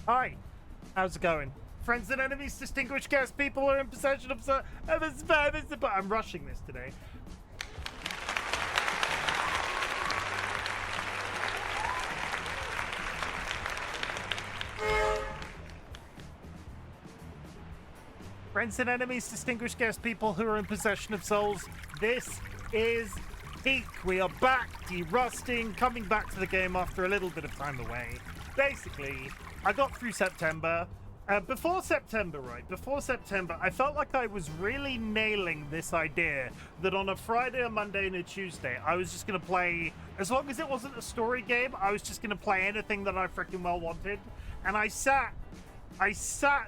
Hi, how's it going? Friends and enemies, distinguished guests, people who are in possession of... I'm rushing this today. Friends and enemies, distinguished guests, people who are in possession of souls, this is peak. We are back, derusting, coming back to the game after a little bit of time away. Basically, I got through September. Before September, I felt like I was really nailing this idea that on a Friday, a Monday, and a Tuesday, I was just going to play, as long as it wasn't a story game, I was just going to play anything that I freaking well wanted. And I sat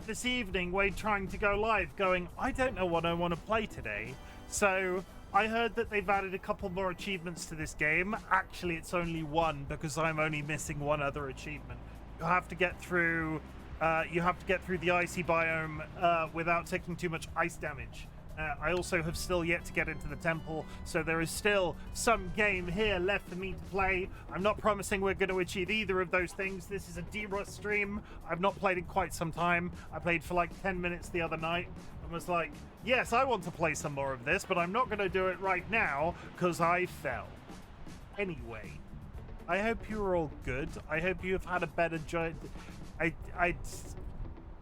this evening trying to go live going, I don't know what I want to play today. So I heard that they've added a couple more achievements to this game. Actually, it's only one because I'm only missing one other achievement. You have to get through the icy biome without taking too much ice damage. I also have still yet to get into the temple, so there is still some game here left for me to play. I'm not promising we're going to achieve either of those things. This is a derust stream. I've not played in quite some time. I played for like 10 minutes the other night and was like, yes, I want to play some more of this, but I'm not going to do it right now because I fell. Anyway, I hope you're all good. I hope you have had a better joy.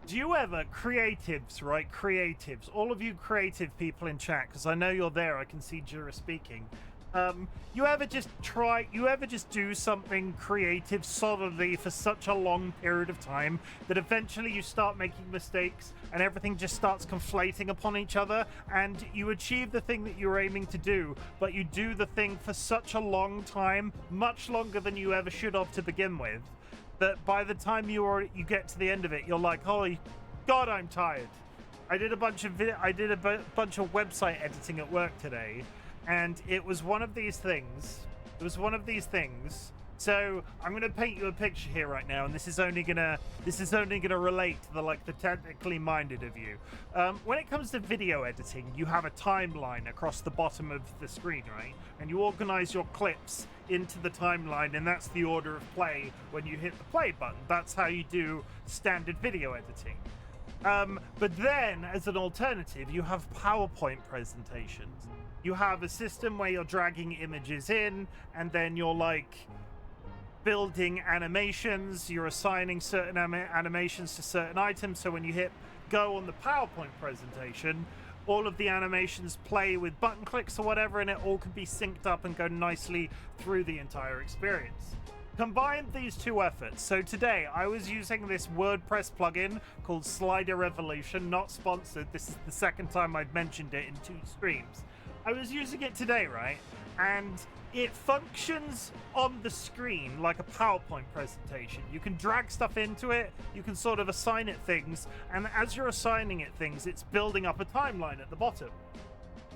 Do you ever, creatives, right? Creatives, all of you creative people in chat, because I know you're there, I can see Jura speaking. You ever just do something creative solidly for such a long period of time that eventually you start making mistakes and everything just starts conflating upon each other and you achieve the thing that you're aiming to do, but you do the thing for such a long time, much longer than you ever should have to begin with, that by the time you get to the end of it, you're like, holy God, I'm tired. I did a bunch of website editing at work today, and it was one of these things. So I'm gonna paint you a picture here right now, and this is only gonna relate to the technically minded of you. When it comes to video editing, you have a timeline across the bottom of the screen, right? And you organize your clips into the timeline, and that's the order of play when you hit the play button. That's how you do standard video editing. But then, as an alternative, you have PowerPoint presentations. You have a system where you're dragging images in, and then you're like building animations. You're assigning certain animations to certain items. So when you hit go on the PowerPoint presentation, all of the animations play with button clicks or whatever, and it all can be synced up and go nicely through the entire experience. Combine these two efforts. So today I was using this WordPress plugin called Slider Revolution, not sponsored. This is the second time I've mentioned it in 2 streams. I was using it today, right? And it functions on the screen like a PowerPoint presentation. You can drag stuff into it, you can sort of assign it things, and as you're assigning it things, it's building up a timeline at the bottom.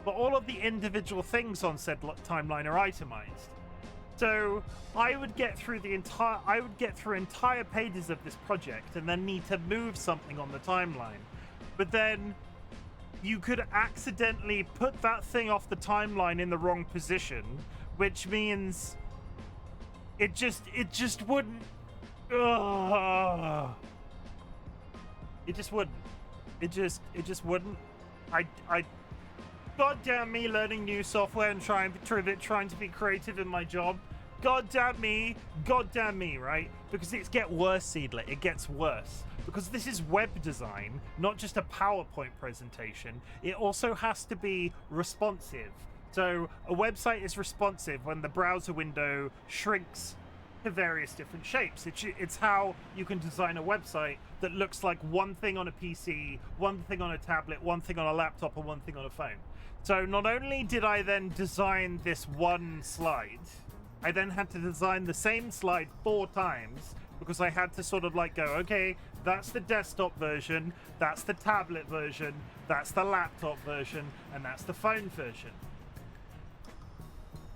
But all of the individual things on said timeline are itemized. So I would get through entire pages of this project and then need to move something on the timeline. But then you could accidentally put that thing off the timeline in the wrong position, which means it just wouldn't. It just wouldn't. God damn me, learning new software and trying to be creative in my job. God damn me, right? Because it gets worse, Seedler. It gets worse. Because this is web design, not just a PowerPoint presentation. It also has to be responsive. So a website is responsive when the browser window shrinks to various different shapes. It's how you can design a website that looks like one thing on a PC, one thing on a tablet, one thing on a laptop, and one thing on a phone. So not only did I then design this one slide, I then had to design the same slide 4 times because I had to sort of like go, okay, that's the desktop version, that's the tablet version, that's the laptop version, and that's the phone version.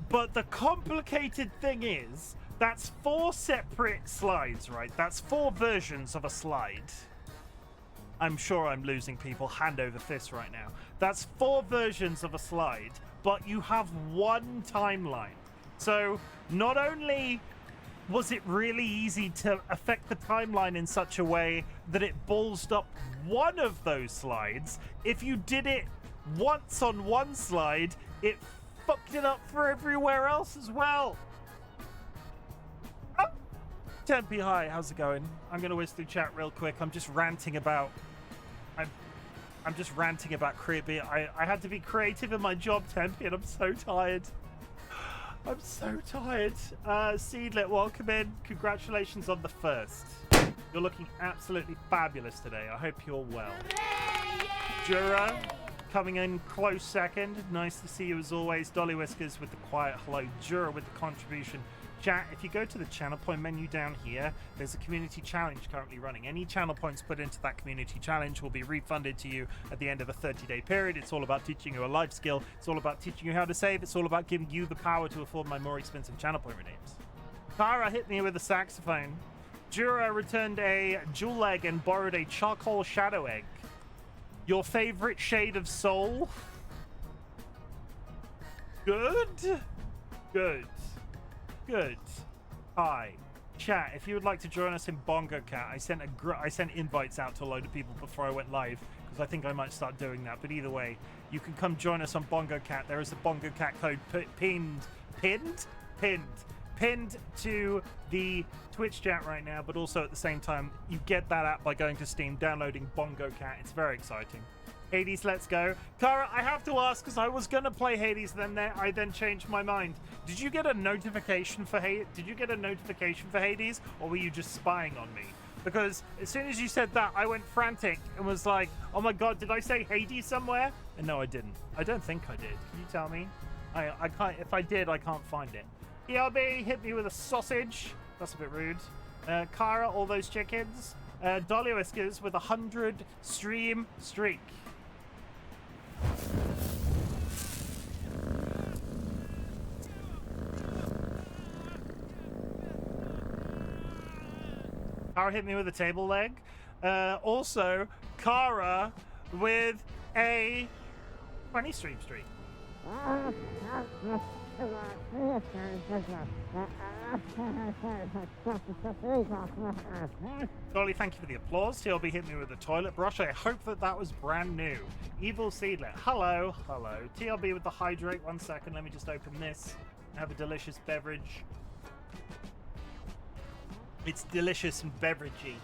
But the complicated thing is, that's 4 separate slides, right? That's 4 versions of a slide. I'm sure I'm losing people hand over fist right now. That's 4 versions of a slide, but you have one timeline. So not only Was it really easy to affect the timeline in such a way that it ballsed up one of those slides? If you did it once on one slide, it fucked it up for everywhere else as well. Oh. Tempe, hi, how's it going? I'm gonna whiz through chat real quick. I'm just ranting about creepy. I had to be creative in my job, Tempe, and I'm so tired. I'm so tired. Seedlet, welcome in. Congratulations on the first. You're looking absolutely fabulous today. I hope you're well. Jura, coming in close second. Nice to see you as always. DollyWhiskers with the quiet hello. Jura with the contribution. Chat, if you go to the channel point menu down here, there's a community challenge currently running. Any channel points put into that community challenge will be refunded to you at the end of a 30-day period. It's all about teaching you a life skill. It's all about teaching you how to save. It's all about giving you the power to afford my more expensive channel point redeems. Tara hit me with a saxophone. Jura returned a jewel egg and borrowed a charcoal shadow egg. Your favorite shade of soul? Good? Good. Good. Hi. Chat, if you would like to join us in Bongo Cat, I sent invites out to a load of people before I went live, because I think I might start doing that. But either way, you can come join us on Bongo Cat. There is a Bongo Cat code pinned to the Twitch chat right now, but also at the same time, you get that app by going to Steam, downloading Bongo Cat. It's very exciting. Hades, let's go. Kara, I have to ask, because I was going to play Hades, I then changed my mind. Did you get a notification for Hades, or were you just spying on me? Because as soon as you said that, I went frantic and was like, oh my god, did I say Hades somewhere? And no, I didn't. I don't think I did. Can you tell me? I can't. If I did, I can't find it. ERB hit me with a sausage. That's a bit rude. Kara, all those chickens. DollyWhiskers with 100 stream streak. Kara hit me with a table leg. Also, Kara with a 20 stream streak. Dolly, thank you for the applause. TLB hit me with a toilet brush. I hope that was brand new. Evil Seedlet, hello. TLB with the hydrate. 1 second, let me just open this. Have a delicious beverage. It's delicious and beveragey.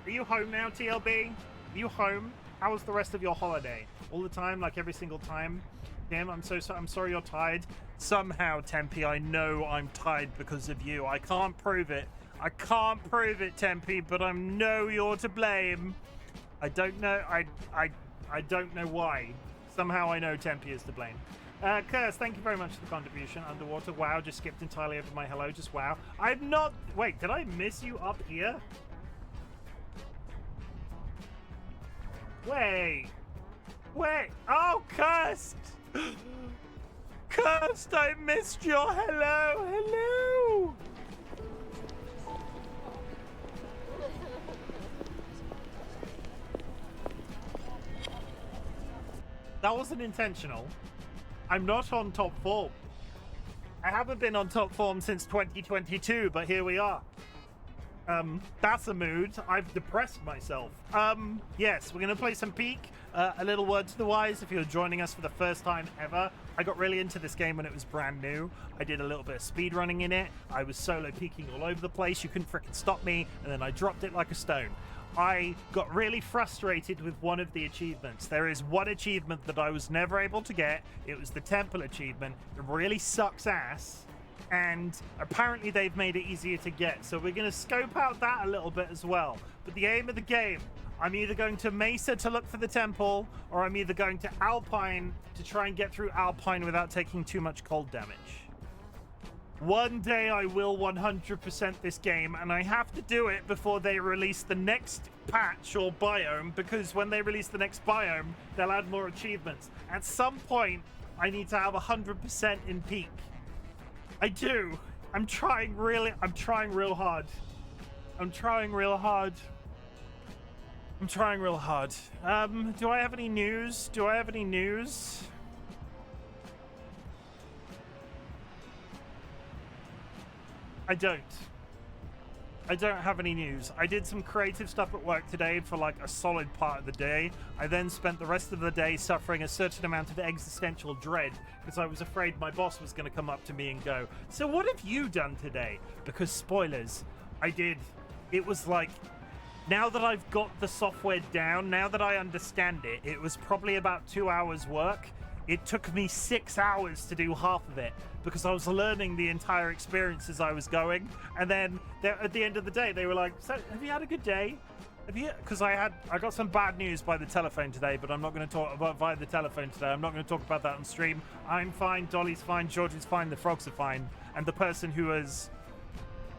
Are you home now, TLB? Are you home? How was the rest of your holiday? All the time, like every single time? Tim, I'm sorry you're tired. Somehow, Tempe, I know I'm tired because of you. I can't prove it. Tempe, but I know you're to blame. I don't know. I don't know why. Somehow I know Tempe is to blame. Curse, thank you very much for the contribution. Underwater, wow, just skipped entirely over my hello, just wow. I'm not... Wait, did I miss you up here? Wait. Oh, Cursed! Cursed, I missed your hello. That wasn't intentional. I'm not on top form. I haven't been on top form since 2022, but here we are. That's a mood. I've depressed myself. Yes, we're going to play some Peak. A little word to the wise, if you're joining us for the first time ever, I got really into this game when it was brand new. I did a little bit of speed running in it. I was solo peaking all over the place. You couldn't frickin' stop me, and then I dropped it like a stone. I got really frustrated with one of the achievements. There is one achievement that I was never able to get. It was the temple achievement. It really sucks ass. And apparently they've made it easier to get. So we're going to scope out that a little bit as well. But the aim of the game, I'm either going to Mesa to look for the temple, or I'm either going to Alpine to try and get through Alpine without taking too much cold damage. One day I will 100% this game, and I have to do it before they release the next patch or biome, because when they release the next biome, they'll add more achievements. At some point, I need to have 100% in Peak. I do. I'm trying real hard. Do I have any news? I don't have any news. I did some creative stuff at work today for like a solid part of the day. I then spent the rest of the day suffering a certain amount of existential dread because I was afraid my boss was going to come up to me and go, "So what have you done today?" Because spoilers, I did. It was like, now that I've got the software down, now that I understand it, it was probably about 2 hours work. It took me 6 hours to do half of it because I was learning the entire experience as I was going. And then at the end of the day, they were like, "So, have you had a good day? Have you?" Because I got some bad news by the telephone today, but I'm not going to talk about via the telephone today. I'm not going to talk about that on stream. I'm fine. Dolly's fine. George is fine. The frogs are fine. And the person who was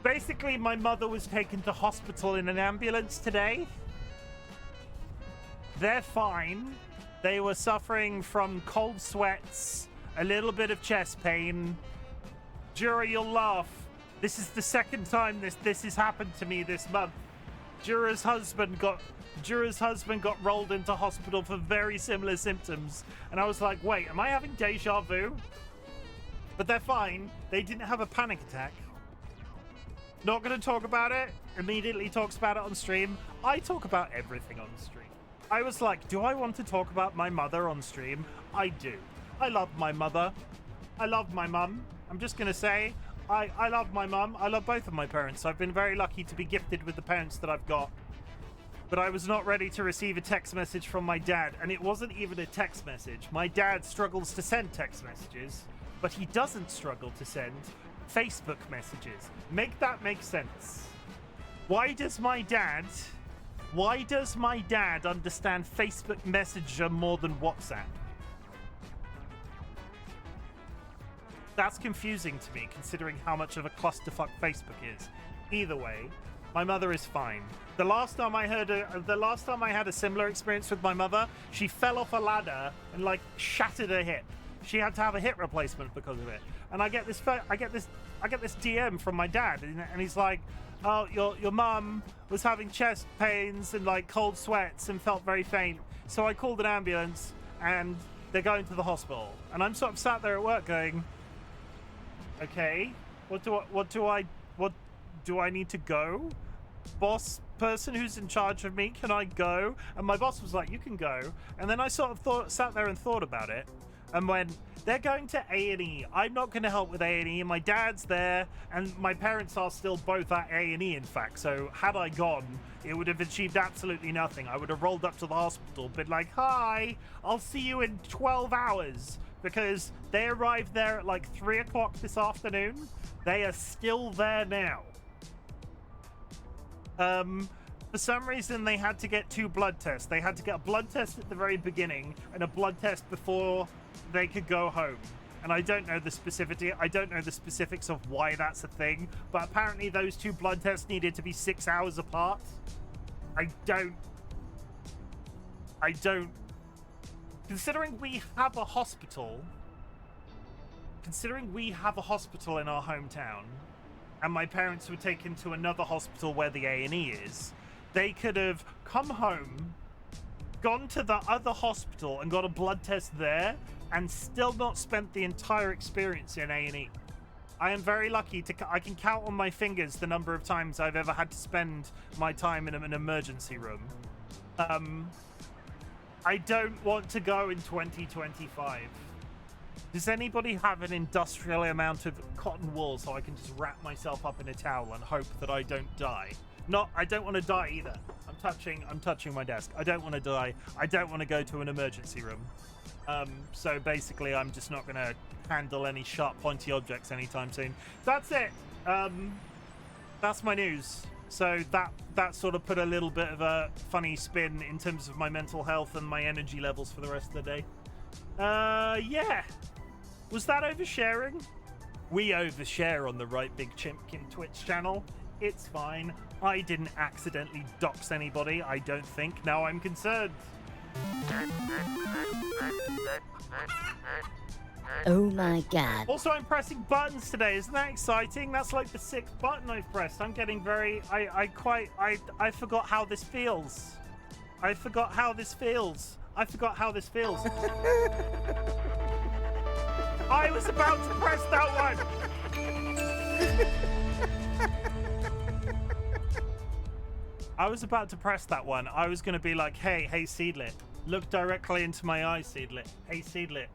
basically, my mother was taken to hospital in an ambulance today. They're fine. They were suffering from cold sweats, a little bit of chest pain. Jura, you'll laugh. This is the second time this has happened to me this month. Jura's husband got rolled into hospital for very similar symptoms, and I was like, "Wait, am I having deja vu?" But they're fine. They didn't have a panic attack. Not going to talk about it. Immediately talks about it on stream. I talk about everything on stream. I was like, do I want to talk about my mother on stream? I do. I love my mother. I love my mum. I'm just going to say, I love my mum. I love both of my parents. I've been very lucky to be gifted with the parents that I've got. But I was not ready to receive a text message from my dad. And it wasn't even a text message. My dad struggles to send text messages, but he doesn't struggle to send Facebook messages. Make that make sense. Why does my dad understand Facebook Messenger more than WhatsApp? That's confusing to me, considering how much of a clusterfuck Facebook is. Either way, my mother is fine. The last time I had a similar experience with my mother, she fell off a ladder and like shattered her hip. She had to have a hip replacement because of it. And I get this DM from my dad, and he's like, "Oh, your mum was having chest pains and like cold sweats and felt very faint. So I called an ambulance and they're going to the hospital." And I'm sort of sat there at work going, "Okay, what do I need to go? Boss person who's in charge of me, can I go?" And my boss was like, "You can go." And then I sort of sat there and thought about it. And when they're going to A&E, I'm not going to help with A&E. My dad's there, and my parents are still both at A&E, in fact. So had I gone, it would have achieved absolutely nothing. I would have rolled up to the hospital, been like, "Hi, I'll see you in 12 hours. Because they arrived there at like 3 o'clock this afternoon. They are still there now. For some reason, they had to get 2 blood tests. They had to get a blood test at the very beginning and a blood test before they could go home. And I don't know the specifics of why that's a thing, but apparently those 2 blood tests needed to be 6 hours apart. I don't. Considering we have a hospital in our hometown, and my parents were taken to another hospital where the A&E is, they could have come home, gone to the other hospital and got a blood test there, and still not spent the entire experience in A&E. I am very lucky I can count on my fingers the number of times I've ever had to spend my time in an emergency room. I don't want to go in 2025. Does anybody have an industrial amount of cotton wool so I can just wrap myself up in a towel and hope that I don't die? I don't want to die either. I'm touching my desk. I don't want to die. I don't want to go to an emergency room. So basically, I'm just not going to handle any sharp, pointy objects anytime soon. That's it. That's my news. So that sort of put a little bit of a funny spin in terms of my mental health and my energy levels for the rest of the day. Yeah. Was that oversharing? We overshare on the RightBigChimken Twitch channel. It's fine. I didn't accidentally dox anybody, I don't think. Now I'm concerned. Oh my god. Also, I'm pressing buttons today. Isn't that exciting? That's like the 6th button I've pressed. I'm getting very... I forgot how this feels. I forgot how this feels. I was about to press that one. I was about to press that one. I was going to be like, hey, Seedlit, look directly into my eyes, Seedlit. Hey, Seedlit,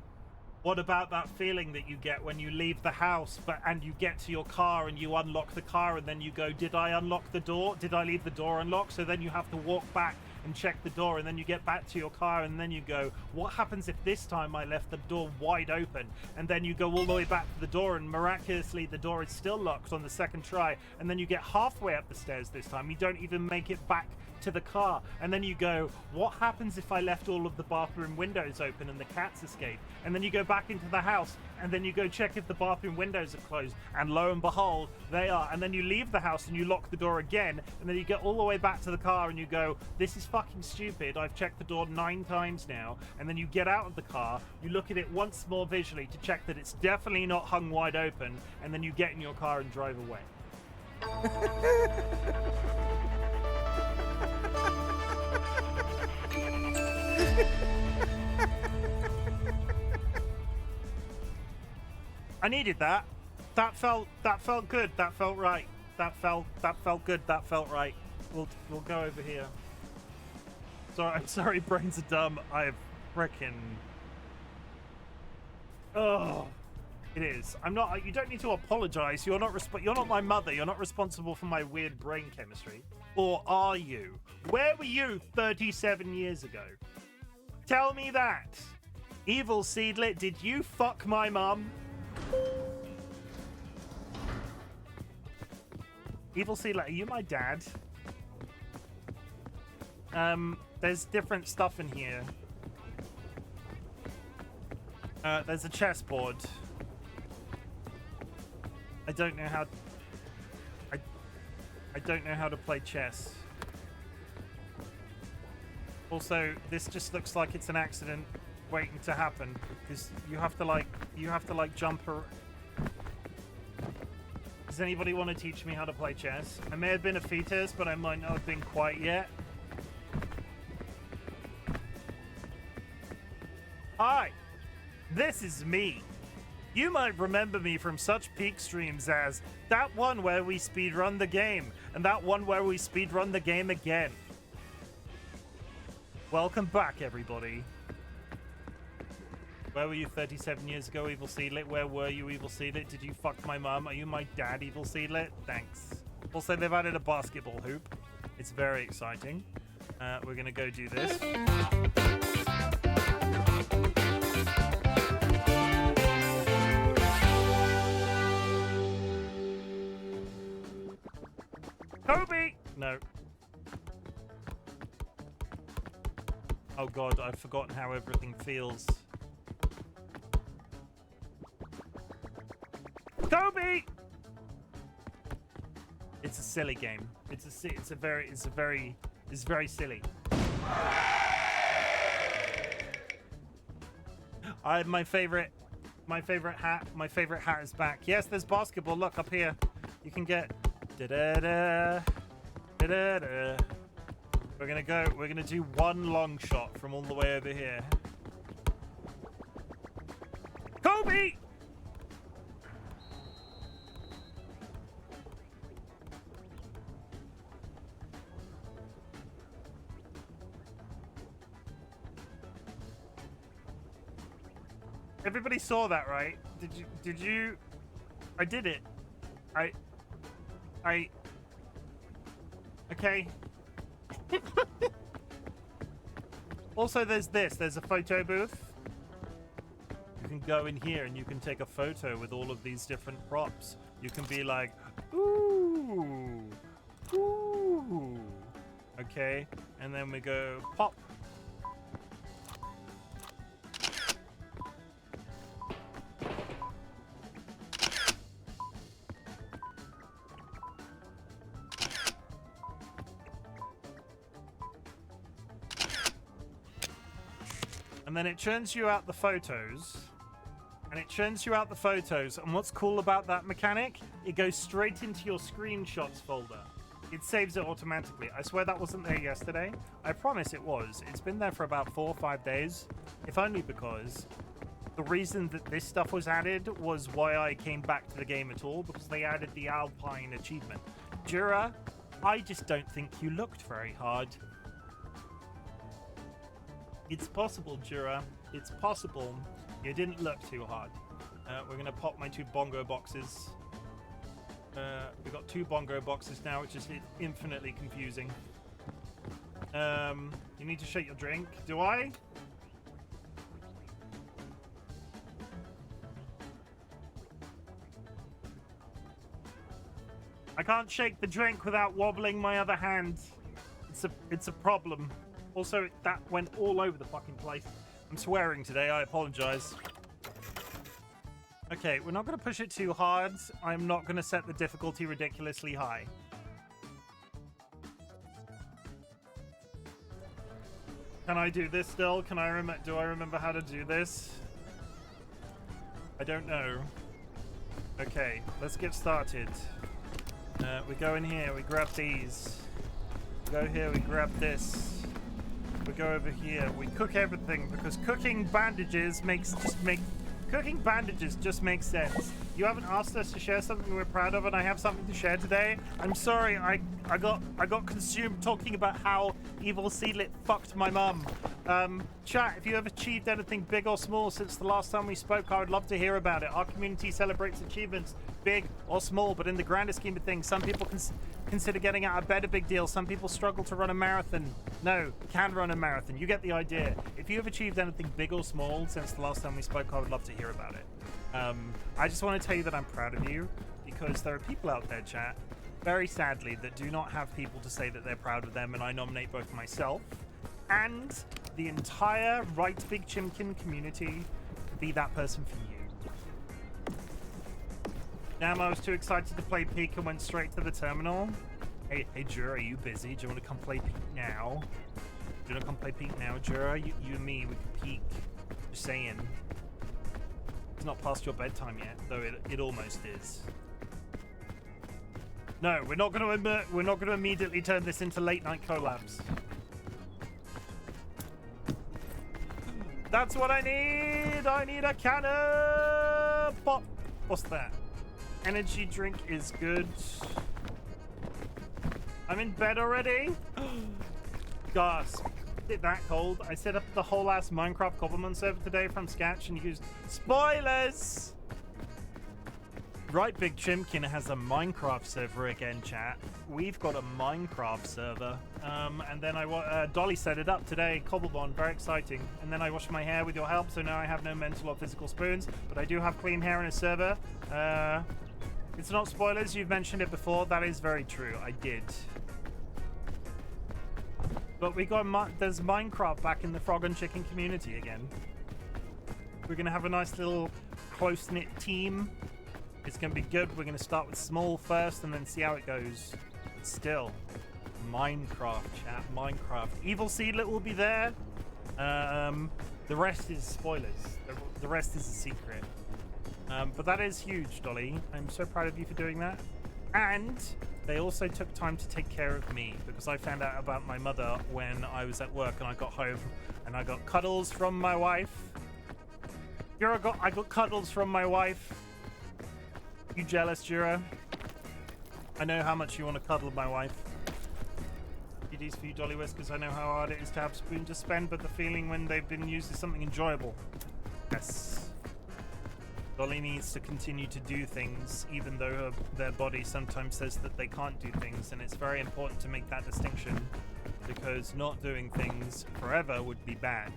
what about that feeling that you get when you leave the house and you get to your car and you unlock the car and then you go, did I unlock the door? Did I leave the door unlocked? So then you have to walk back and check the door, and then you get back to your car and then you go, what happens if this time I left the door wide open? And then you go all the way back to the door and miraculously the door is still locked on the second try, and then you get halfway up the stairs this time, you don't even make it back to the car, and then you go, what happens if I left all of the bathroom windows open and the cats escape? And then you go back into the house and then you go check if the bathroom windows are closed, and lo and behold, they are. And then you leave the house and you lock the door again, and then you get all the way back to the car and you go, this is fucking stupid, I've checked the door 9 times now. And then you get out of the car, you look at it once more visually to check that it's definitely not hung wide open, and then you get in your car and drive away. I needed that. That felt good. That felt right. That felt good. That felt right. We'll go over here. I'm sorry, brains are dumb. I've frickin'. Oh, it is. I'm not. You don't need to apologize. You're not my mother. You're not responsible for my weird brain chemistry. Or are you? Where were you 37 years ago? Tell me that. Evil Seedlit, did you fuck my mum? Evil Seedlit, are you my dad? There's different stuff in here. There's a chessboard. I don't know how to play chess. Also, this just looks like it's an accident waiting to happen, because you have to like jump around. Does anybody want to teach me how to play chess? I may have been a fetus, but I might not have been quite yet. Hi, this is me. You might remember me from such peak streams as that one where we speedrun the game, and that one where we speedrun the game again. Welcome back, everybody. Where were you 37 years ago, Evil Seedlit? Where were you, Evil Seedlit? Did you fuck my mum? Are you my dad, Evil Seedlit? Thanks. Also, they've added a basketball hoop. It's very exciting. We're gonna go do this. Kobe! No. Oh god, I've forgotten how everything feels. Kobe! It's a silly game. It's very silly. My favorite hat is back. Yes, there's basketball. Look up here. You can get da-da-da, da-da-da. We're gonna do one long shot from all the way over here. Kobe! Everybody saw that, right? Did you? I did it. Okay. Also, there's a photo booth. You can go in here and you can take a photo with all of these different props. You can be like, ooh, ooh. Okay, and then we go pop. And then it churns you out the photos. And what's cool about that mechanic? It goes straight into your screenshots folder. It saves it automatically. I swear that wasn't there yesterday. I promise it was. It's been there for about 4 or 5 days. If only because the reason that this stuff was added was why I came back to the game at all, because they added the Alpine achievement. Jura, I just don't think you looked very hard. It's possible, Jura. It's possible you didn't look too hard. We're going to pop my 2 bongo boxes. We've got 2 bongo boxes now, which is infinitely confusing. You need to shake your drink. Do I? I can't shake the drink without wobbling my other hand. It's a problem. Also, that went all over the fucking place. I'm swearing today. I apologize. Okay, we're not going to push it too hard. I'm not going to set the difficulty ridiculously high. Can I do this still? Can I do I remember how to do this? I don't know. Okay, let's get started. We go in here, we grab these. We go here, we grab this. We go over here, we cook everything because cooking bandages just makes sense. You haven't asked us to share something we're proud of, and I have something to share today. I'm sorry, I got consumed talking about how Evil Seedlit fucked my mum. Chat, if you have achieved anything big or small since the last time we spoke, I would love to hear about it. Our community celebrates achievements, big or small, but in the grander scheme of things, some people consider getting out of bed a big deal. Some people struggle to run a marathon. No, can run a marathon. You get the idea. If you have achieved anything big or small since the last time we spoke, I would love to hear about it. I just want to tell you that I'm proud of you, because there are people out there, chat, very sadly, that do not have people to say that they're proud of them, and I nominate both myself and the entire RightBigChimken community to be that person for you. Damn, I was too excited to play Peek and went straight to the terminal. Hey, Jura, are you busy? Do you want to come play Peek now? Do you want to come play Peek now, Jura? You and me, we can Peek. Just saying. It's not past your bedtime yet, though it almost is. No, we're not going to immediately turn this into late night collabs. That's what I need. I need a cannon pop. What's that? Energy drink is good. I'm in bed already. Gasp. Is it that cold? I set up the whole ass Minecraft Cobblemon server today from scratch and used spoilers. RightBigChimken has a Minecraft server again, chat. We've got a Minecraft server. And then Dolly set it up today, Cobblebond, very exciting. And then I washed my hair with your help, so now I have no mental or physical spoons, but I do have clean hair in a server. It's not spoilers, you've mentioned it before. That is very true, I did. But there's Minecraft back in the Frog and Chicken community again. We're gonna have a nice little close-knit team. It's gonna be good. We're gonna start with small first and then see how it goes. Still, Minecraft, chat, Minecraft. Evil Seedlit will be there. The rest is spoilers. The rest is a secret. But that is huge, Dolly. I'm so proud of you for doing that. And they also took time to take care of me, because I found out about my mother when I was at work and I got home and I got cuddles from my wife. I got cuddles from my wife. You jealous, Jura? I know how much you want to cuddle my wife. GDs for you, DollyWhiskers. I know how hard it is to have spoon to spend, but the feeling when they've been used is something enjoyable. Yes. Dolly needs to continue to do things, even though their body sometimes says that they can't do things, and it's very important to make that distinction, because not doing things forever would be bad.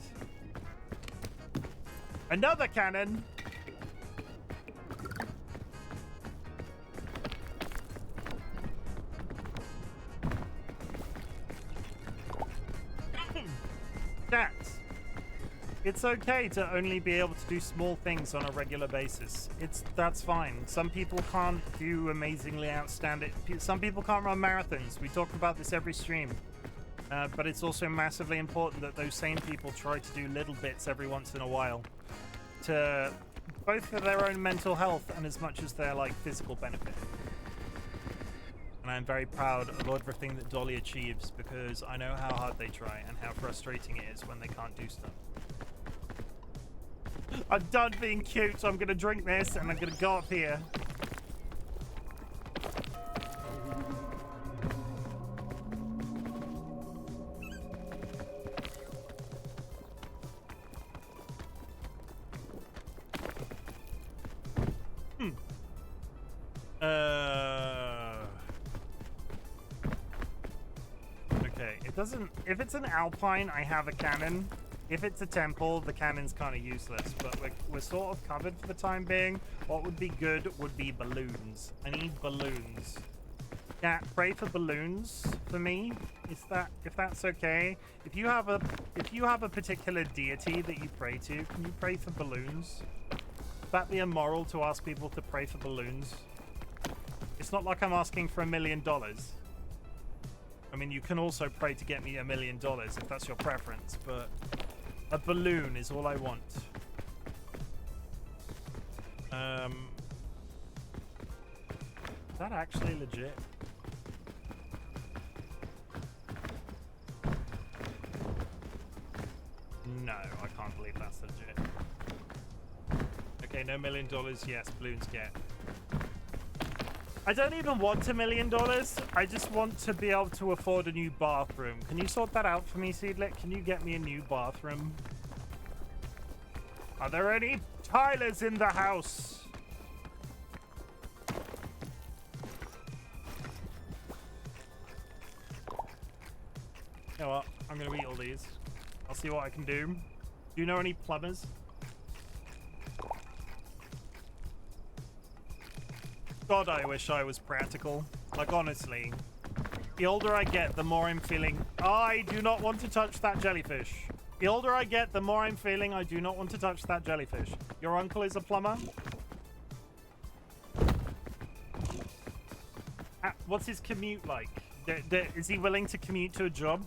Another cannon! Chat. It's okay to only be able to do small things on a regular basis. That's fine. Some people can't do amazingly outstanding. Some people can't run marathons. We talk about this every stream. But it's also massively important that those same people try to do little bits every once in a while, to both for their own mental health and as much as their physical benefit. And I'm very proud of everything that Dolly achieves, because I know how hard they try and how frustrating it is when they can't do stuff. I'm done being cute, so I'm gonna drink this and I'm gonna go up here. doesn't... If it's an alpine, I have a cannon. If it's a temple, the cannon's kind of useless. But we're sort of covered for the time being. What would be good would be balloons. I need balloons. Yeah, pray for balloons for me. If that's okay. If you have a particular deity that you pray to, can you pray for balloons? Would that be immoral to ask people to pray for balloons? It's not like I'm asking for $1 million. I mean, you can also pray to get me $1 million if that's your preference, but a balloon is all I want. Is that actually legit? No, I can't believe that's legit. Okay, no $1 million. Yes, balloons get. I don't even want $1 million. I just want to be able to afford a new bathroom. Can you sort that out for me, Seedlit? Can you get me a new bathroom? Are there any tilers in the house? You know what? I'm going to eat all these. I'll see what I can do. Do you know any plumbers? God, I wish I was practical. Like, honestly. The older I get, the more I'm feeling, I do not want to touch that jellyfish. The older I get, the more I'm feeling, I do not want to touch that jellyfish. Your uncle is a plumber? What's his commute like? Is he willing to commute to a job?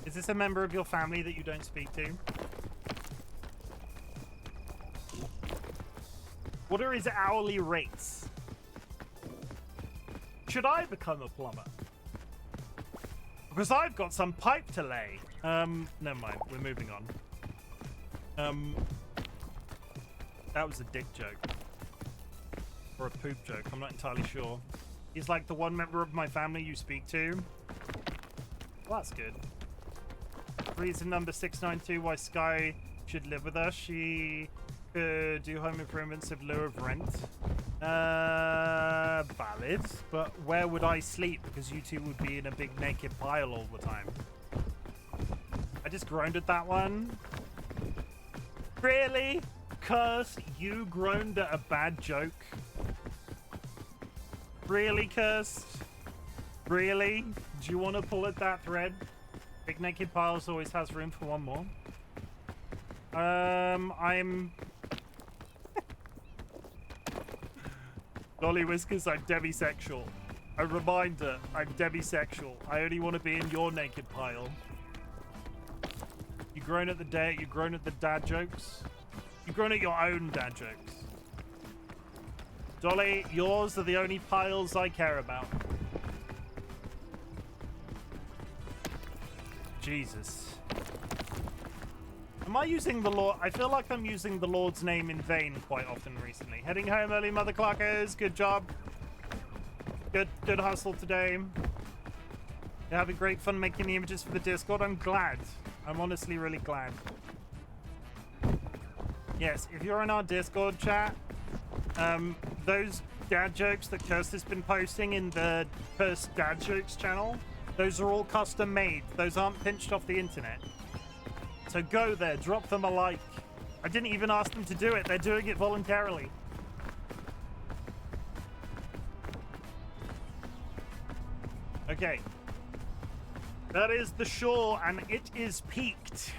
Is this a member of your family that you don't speak to? What are his hourly rates? Should I become a plumber? Because I've got some pipe to lay. Never mind. We're moving on. That was a dick joke. Or a poop joke. I'm not entirely sure. He's like the one member of my family you speak to. Well, that's good. Reason number 692 why Sky should live with us. She could do home improvements in lieu of rent. Valid. But where would I sleep? Because you two would be in a big naked pile all the time. I just groaned at that one. Really? Curse, you groaned at a bad joke? Really, Cursed? Really? Do you want to pull at that thread? Big naked piles always has room for one more. I'm... DollyWhiskers, I'm demisexual. A reminder, I'm demisexual. I only want to be in your naked pile. You groan at the dad jokes? You groan at your own dad jokes. Dolly, yours are the only piles I care about. Jesus. Am I using the Lord? I feel like I'm using the Lord's name in vain quite often recently. Heading home early, mother clockers. Good job. Good hustle today. You're having great fun making the images for the Discord. I'm glad. I'm honestly really glad. Yes, if you're in our Discord chat, those dad jokes that Kirst has been posting in the Kirst Dad Jokes channel, those are all custom made. Those aren't pinched off the internet. So go there, drop them a like. I didn't even ask them to do it. They're doing it voluntarily. Okay. That is the shore, and it is peaked.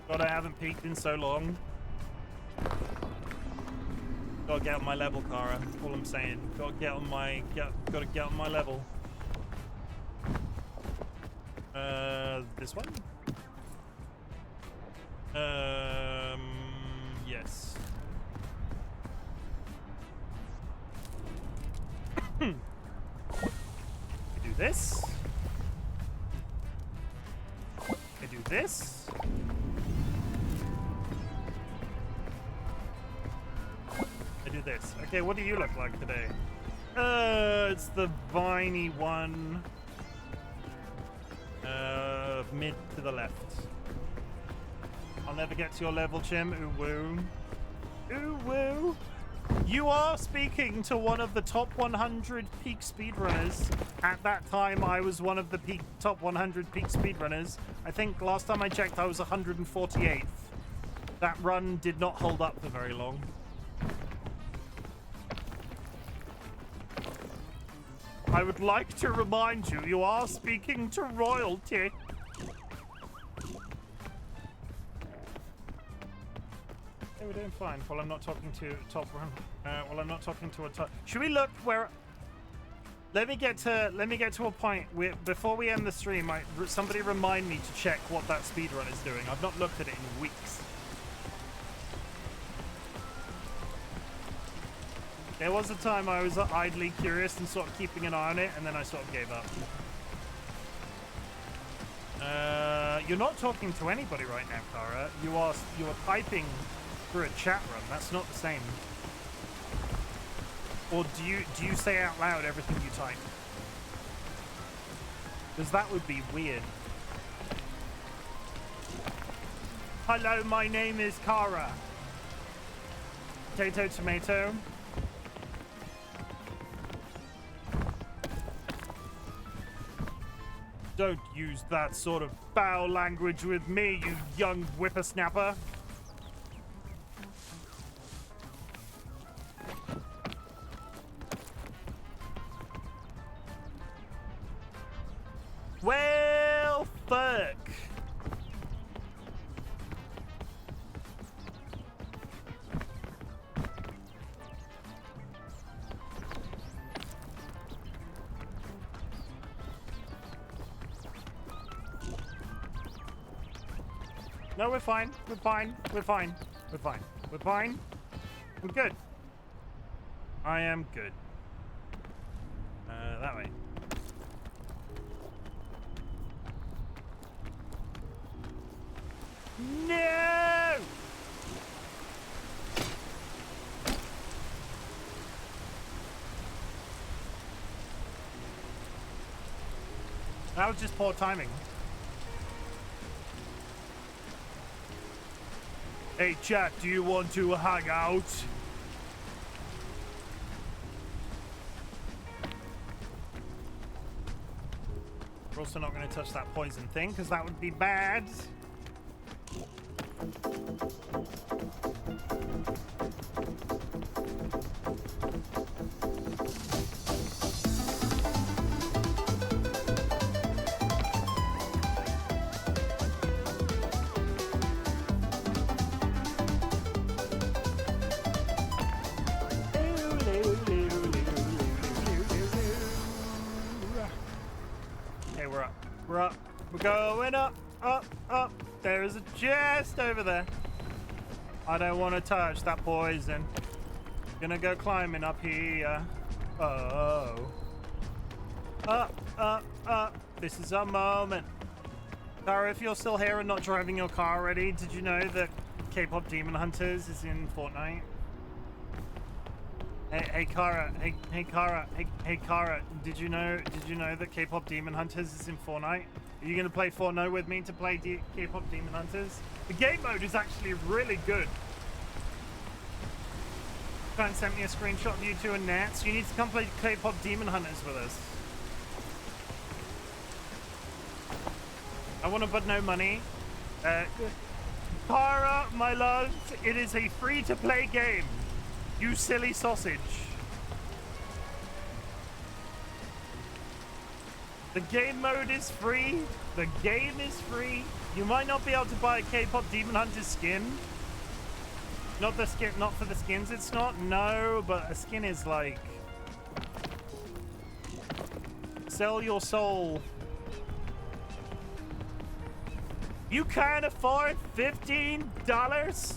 God, I haven't peaked in so long. Gotta get on my level, Kara. All I'm saying. Gotta get on my level. This one? Yes. I do this. I do this. do this. Okay, what do you look like today? It's the viney one. Mid to the left. I'll never get to your level, Chim. Ooh woo. Ooh woo. You are speaking to one of the top 100 peak speedrunners. At that time, I was one of the top 100 peak speedrunners. I think last time I checked, I was 148th. That run did not hold up for very long. I would like to remind you, you are speaking to royalty. Hey, we're doing fine. Well, I'm not talking to top run. Well, I'm not talking to a top. Should we look where? Let me get to a point where before we end the stream, somebody remind me to check what that speedrun is doing. I've not looked at it in weeks. There was a time I was idly curious and sort of keeping an eye on it, and then I sort of gave up. You're not talking to anybody right now, Kara. You are typing through a chat room. That's not the same. Or do you say out loud everything you type? Because that would be weird. Hello, my name is Kara. Potato, tomato. Don't use that sort of foul language with me, you young whippersnapper. Well, fuck. No, we're fine. We're fine. We're fine. We're fine. We're fine. I'm good. I am good. That way. No! That was just poor timing. Hey chat, do you want to hang out? We're also not going to touch that poison thing because that would be bad. We're going up, up, up. There is a chest over there. I don't want to touch that poison. Gonna go climbing up here. Oh. Up, up, up. This is our moment. Kara, if you're still here and not driving your car already, did you know that K-pop Demon Hunters is in Fortnite? Hey Kara, hey Kara, hey Kara, did you know that K-pop Demon Hunters is in Fortnite? Are you gonna play Fortnite with me to play K-pop Demon Hunters? The game mode is actually really good. Fan sent me a screenshot of you two and Nats. You need to come play K-pop Demon Hunters with us. I want to but no money. Kara, my love, it is a free-to-play game. You silly sausage. The game mode is free. The game is free. You might not be able to buy a K-pop Demon Hunter skin. Not the skin, not for the skins. It's not. No, but a skin is like sell your soul. You can't afford $15?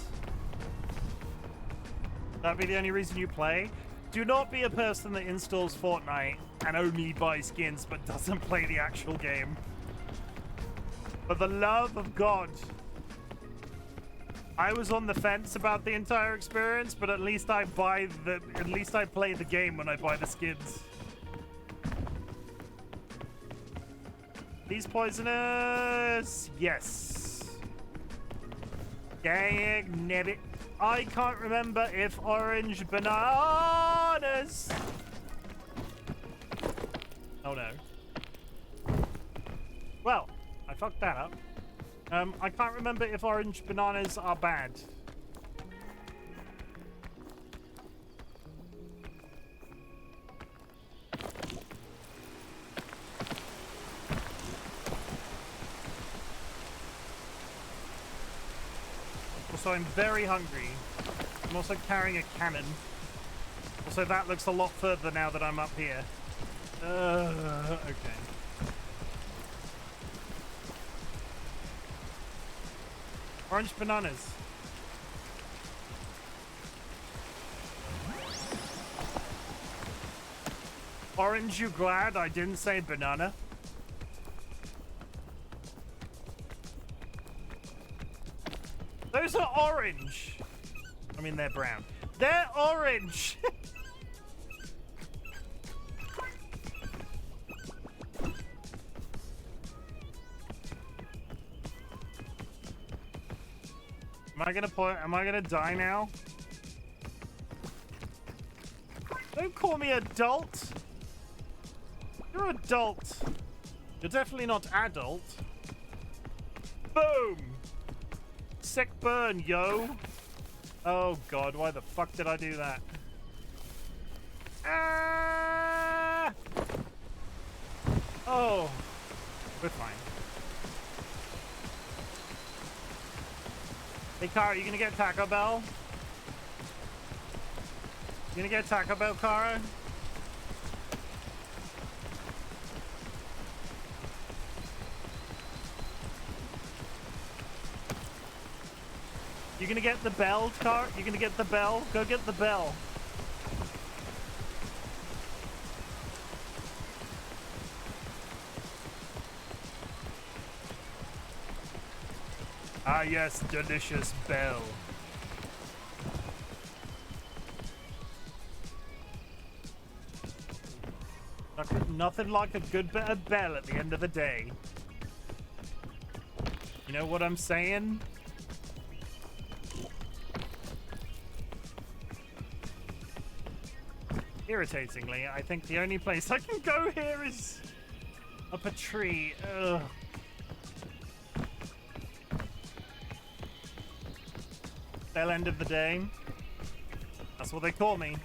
That'd be the only reason you play? Do not be a person that installs Fortnite and only buys skins but doesn't play the actual game. For the love of God. I was on the fence about the entire experience, but at least I play the game when I buy the skins. These poisonous, yes. Dang nabbit. I can't remember if orange bananas. Oh no. Well, I fucked that up. I can't remember if orange bananas are bad. Also, I'm very hungry. I'm also carrying a cannon. Also, that looks a lot further now that I'm up here. Okay. Orange bananas. Orange, you glad I didn't say banana? Those are orange. I mean, they're brown. They're orange. Am I gonna die now? Don't call me adult. You're adult. You're definitely not adult. Boom! Sick burn, yo. Oh god, why the fuck did I do that? Ah! Oh, we're fine. Hey, Kara, you gonna get Taco Bell? You gonna get Taco Bell, Kara? You gonna get the bell, Kara? You gonna get the bell? Go get the bell. Ah, yes, delicious bell. Nothing like a good bit of bell at the end of the day. You know what I'm saying? Irritatingly, I think the only place I can go here is up a tree. Ugh. Bell end of the day. That's what they call me.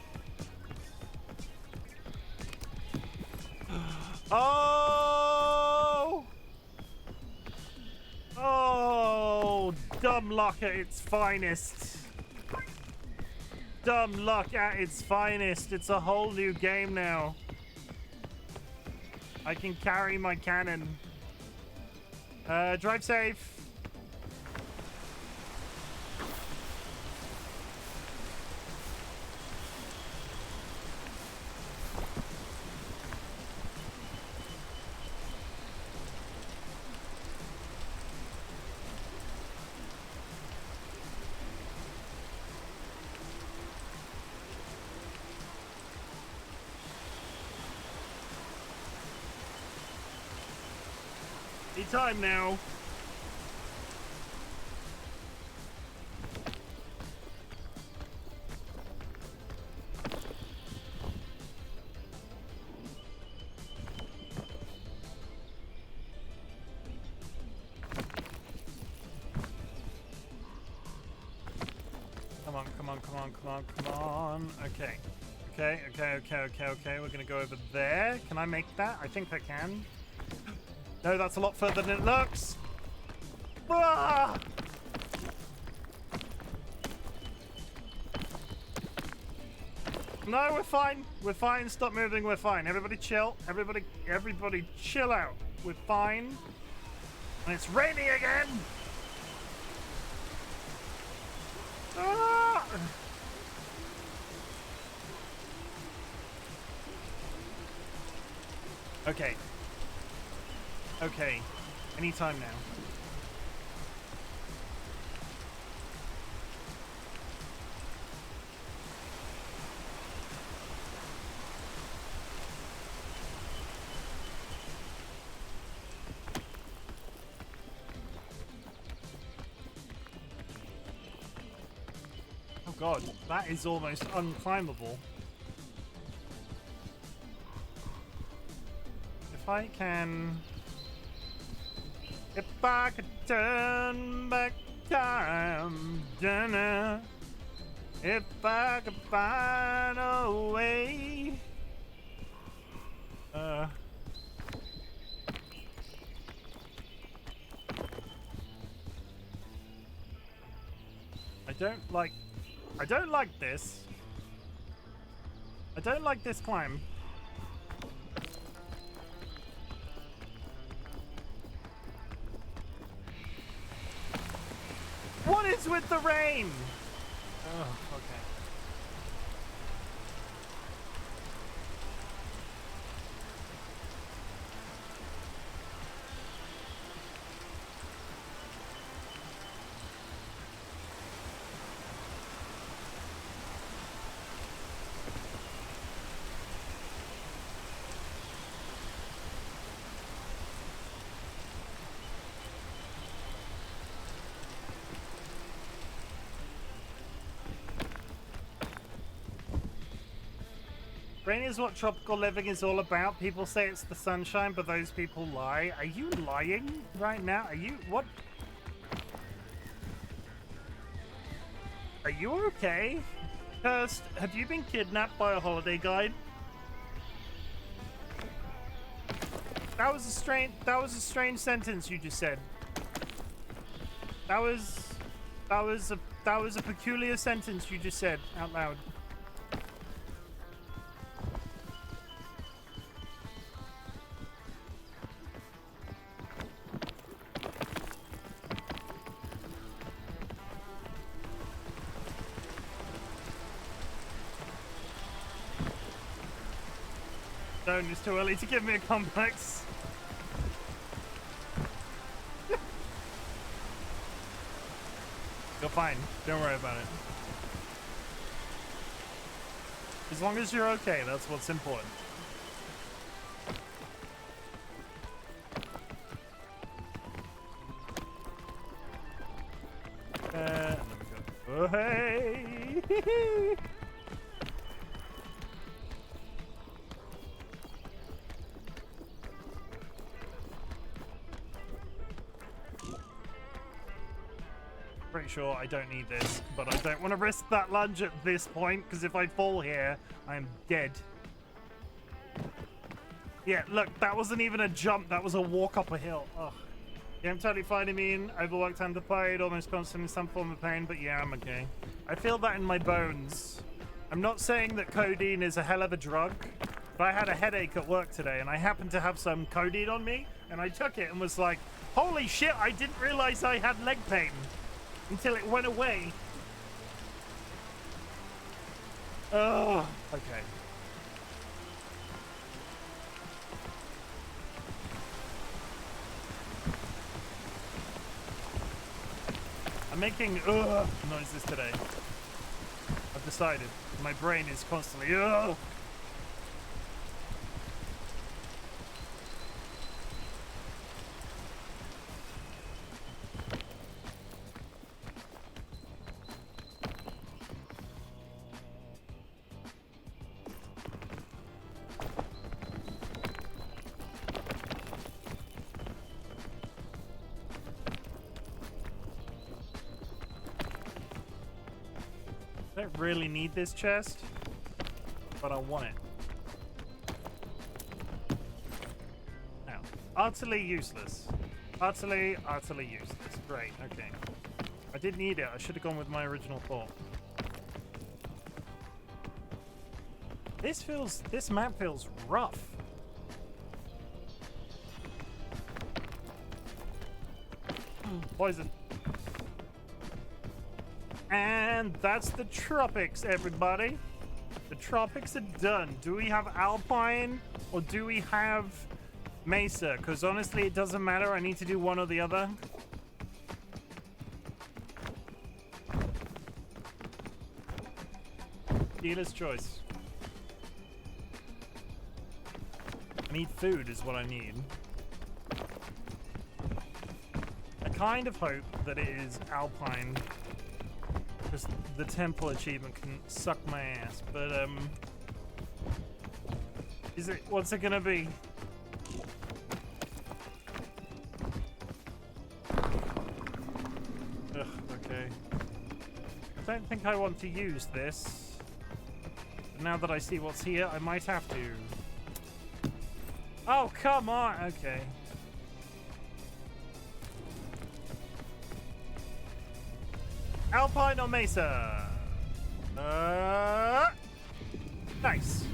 Oh! Oh! Dumb luck at its finest. Dumb luck at its finest. It's a whole new game now. I can carry my cannon. Drive safe. Time now. Come on, come on, come on, come on, come on. Okay. Okay, okay, okay, okay, okay. We're gonna go over there. Can I make that? I think I can. No, that's a lot further than it looks. Ah! No, we're fine. We're fine. Stop moving. We're fine. Everybody chill. Everybody chill out. We're fine. And it's raining again. Ah! Okay. Okay. Anytime now. god, that is almost unclimbable. If I could turn back time, dinner. If I could find a way. I don't like this. I don't like this climb. What is with the rain? Oh, okay. Rain is what tropical living is all about. People say it's the sunshine, but those people lie. Are you lying right now? Are you... what? Are you okay? Kirst, have you been kidnapped by a holiday guide? That was a strange sentence you just said. That was a peculiar sentence you just said out loud. It's too early to give me a complex. You're fine. Don't worry about it. As long as you're okay, that's what's important. There we go. Oh, hey! Pretty sure I don't need this, but I don't want to risk that lunge at this point, because if I fall here, I'm dead. Yeah, look, that wasn't even a jump, that was a walk up a hill. Ugh. Yeah, I'm totally fine. I mean, overworked, underpaid, almost constant in some form of pain, but yeah, I'm okay. I feel that in my bones. I'm not saying that codeine is a hell of a drug, but I had a headache at work today, and I happened to have some codeine on me, and I took it and was like, holy shit, I didn't realize I had leg pain. Until it went away. Oh, okay. I'm making noises today. I've decided. My brain is constantly I don't really need this chest, but I want it. Now, utterly useless. Utterly useless. Great, okay. I did need it. I should have gone with my original thought. This map feels rough. Poison. And that's the tropics, everybody. The tropics are done. Do we have alpine or do we have mesa? Because honestly, it doesn't matter. I need to do one or the other. Dealer's choice. I need food is what I need. I kind of hope that it is alpine. Because the temple achievement can suck my ass, but what's it gonna be? Ugh, okay. I don't think I want to use this. But now that I see what's here, I might have to. Oh, come on! Okay. Alpine or Mesa? Nice.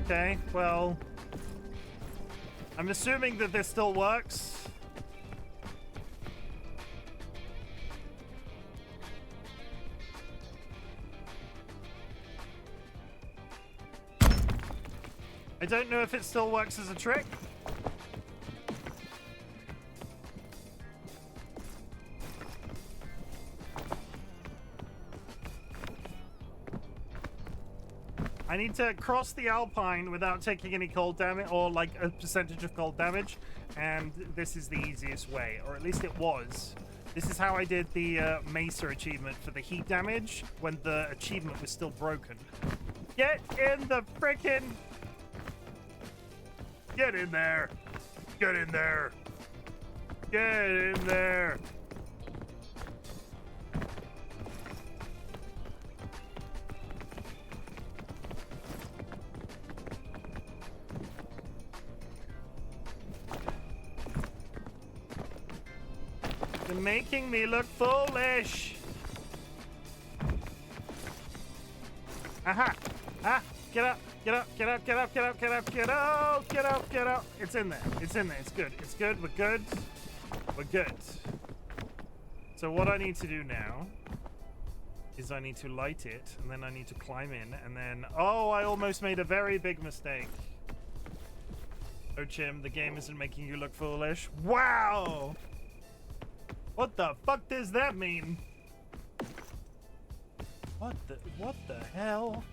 Okay, well, I'm assuming that this still works. I don't know if it still works as a trick. I need to cross the Alpine without taking any cold damage, or like a percentage of cold damage, and this is the easiest way, or at least it was. This is how I did the Mesa achievement for the heat damage when the achievement was still broken. Get in the frickin'... Get in there! Get in there! Get in there! You're making me look foolish! Aha! Ah! Get up! Get up! Get up! Get up! Get up! Get up! Get up! Get up! Get up! It's in there. It's in there. It's good. It's good. We're good. We're good. So what I need to do now is I need to light it, and then I need to climb in, and then... Oh, I almost made a very big mistake. Oh, Chim, the game isn't making you look foolish. Wow! What the fuck does that mean? What the hell?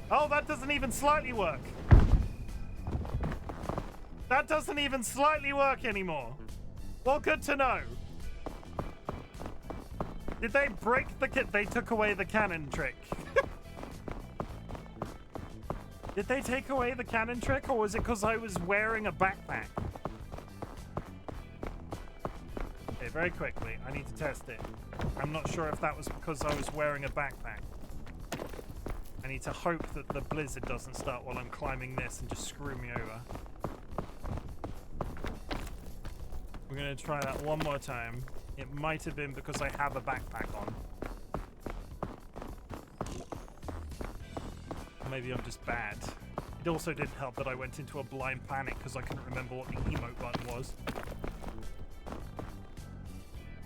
Oh, that doesn't even slightly work. That doesn't even slightly work anymore. Well, good to know. Did they break the kit? They took away the cannon trick. Did they take away the cannon trick, or was it because I was wearing a backpack? Okay, very quickly, I need to test it. I'm not sure if that was because I was wearing a backpack. I need to hope that the blizzard doesn't start while I'm climbing this and just screw me over. We're gonna try that one more time. It might have been because I have a backpack on. Maybe I'm just bad. It also didn't help that I went into a blind panic because I couldn't remember what the emote button was.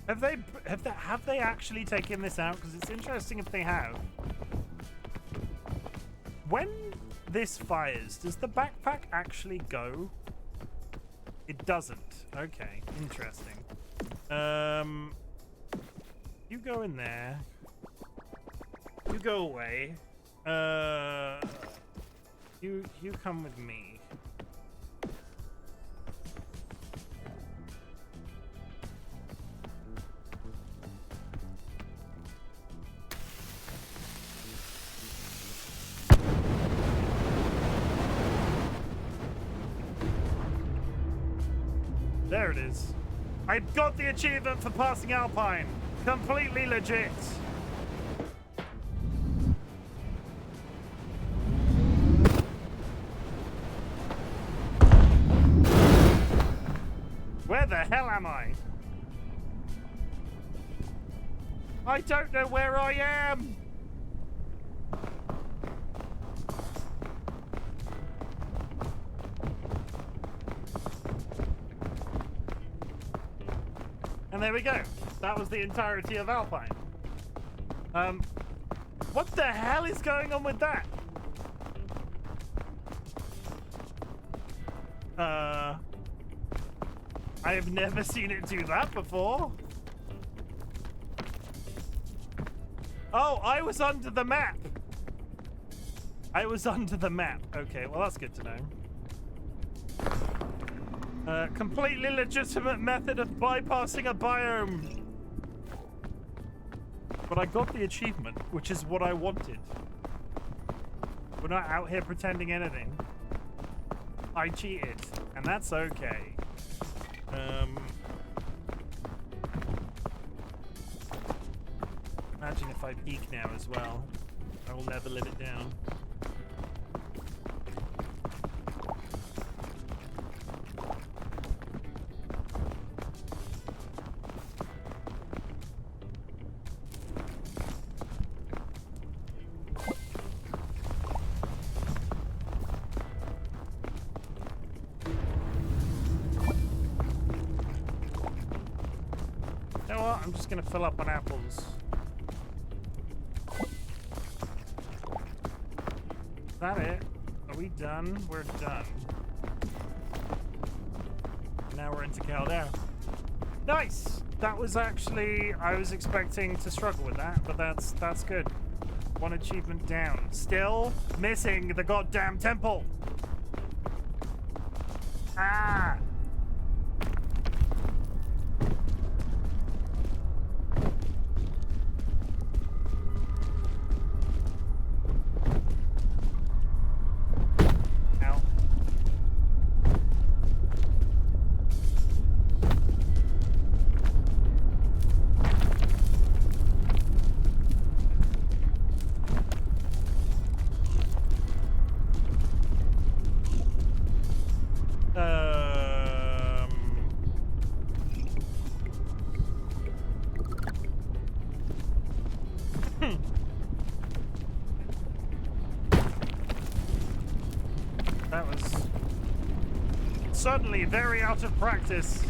Have they actually taken this out? Because it's interesting if they have. When this fires, does the backpack actually go? It doesn't. Okay, interesting. You go in there. You go away. You come with me. There it is. I got the achievement for passing Alpine. Completely legit. Where the hell am I? I don't know where I am. And there we go. That was the entirety of Alpine. What the hell is going on with that? I have never seen it do that before. Oh, I was under the map. I was under the map. Okay, well, that's good to know. Completely legitimate method of bypassing a biome. But I got the achievement, which is what I wanted. We're not out here pretending anything. I cheated, and that's okay. Imagine if I peek now as well. I will never live it down. You know what? I'm just gonna fill up on apples. Is that it? Are we done? We're done. Now we're into Caldera. Nice! That was actually... I was expecting to struggle with that, but that's good. One achievement down. Still missing the goddamn temple! Ah! That was suddenly very out of practice.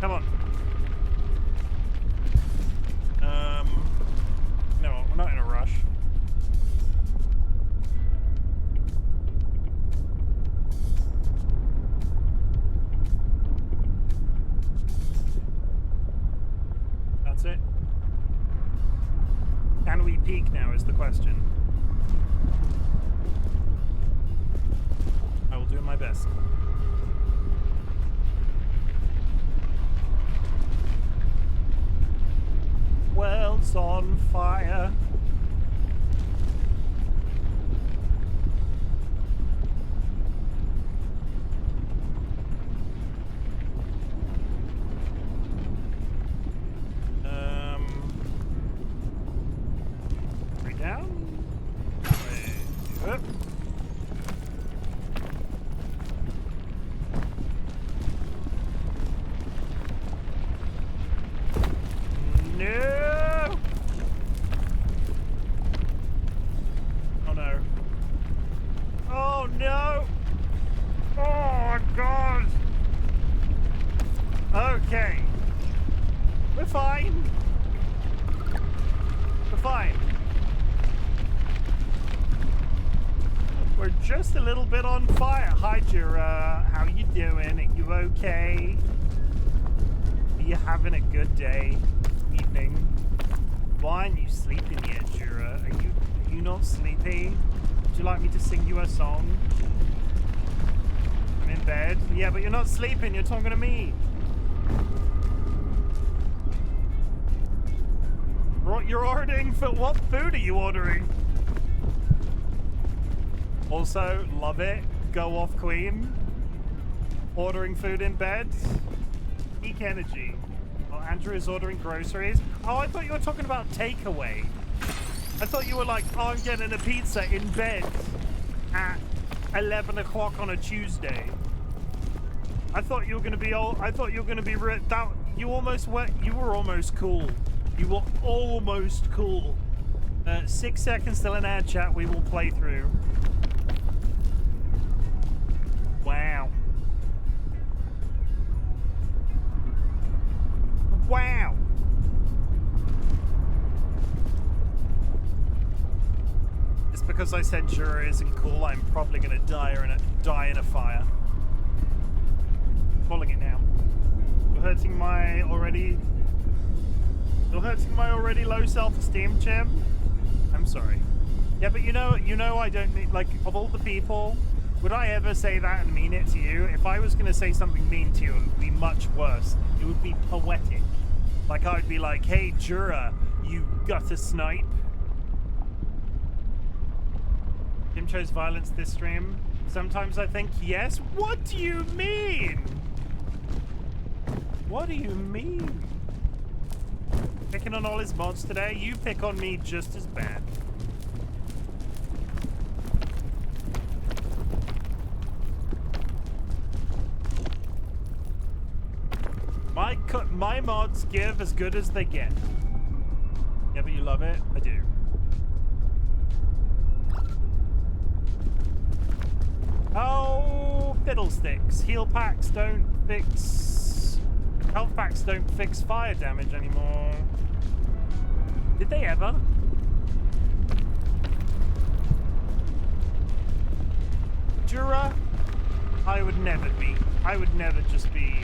Come on. No, we're not in a rush. That's it. Can we peek now is the question. I will do my best. World's on fire. Three down. That way. Up. No! Oh no. Oh no! Oh my god! Okay. We're fine. We're fine. We're just a little bit on fire. Hi, Jura. How you doing? Are you okay? Are you having a good day? Evening? Why aren't you sleeping yet, Jura? Are you not sleepy? Would you like me to sing you a song? I'm in bed. Yeah, but you're not sleeping. You're talking to me. What you're ordering? For what food are you ordering? Also, love it. Go off, queen. Ordering food in bed. Peak energy. Oh, Andrew is ordering groceries. Oh, I thought you were talking about takeaway. I thought you were like, oh, I'm getting a pizza in bed at 11 o'clock on a Tuesday. I thought you were gonna be all. I thought you were gonna be that. You almost were. You were almost cool. You were almost cool. 6 seconds till an ad chat. We will play through. Wow. Wow. Just because I said Jura isn't cool, I'm probably gonna die in a fire. Calling it now. You're hurting my already low self-esteem, Chim. I'm sorry. Yeah, but you know I don't need, like, of all the people, would I ever say that and mean it to you? If I was gonna say something mean to you, it would be much worse. It would be poetic. Like, I would be like, hey, Jura, you gutter snipe. Chim chose violence this stream. Sometimes I think yes. What do you mean? What do you mean? Picking on all his mods today? You pick on me just as bad. My mods give as good as they get. Yeah, but you love it? I do. Oh, fiddlesticks. Heal packs don't fix... Health packs don't fix fire damage anymore. Did they ever? Jura? I would never just be...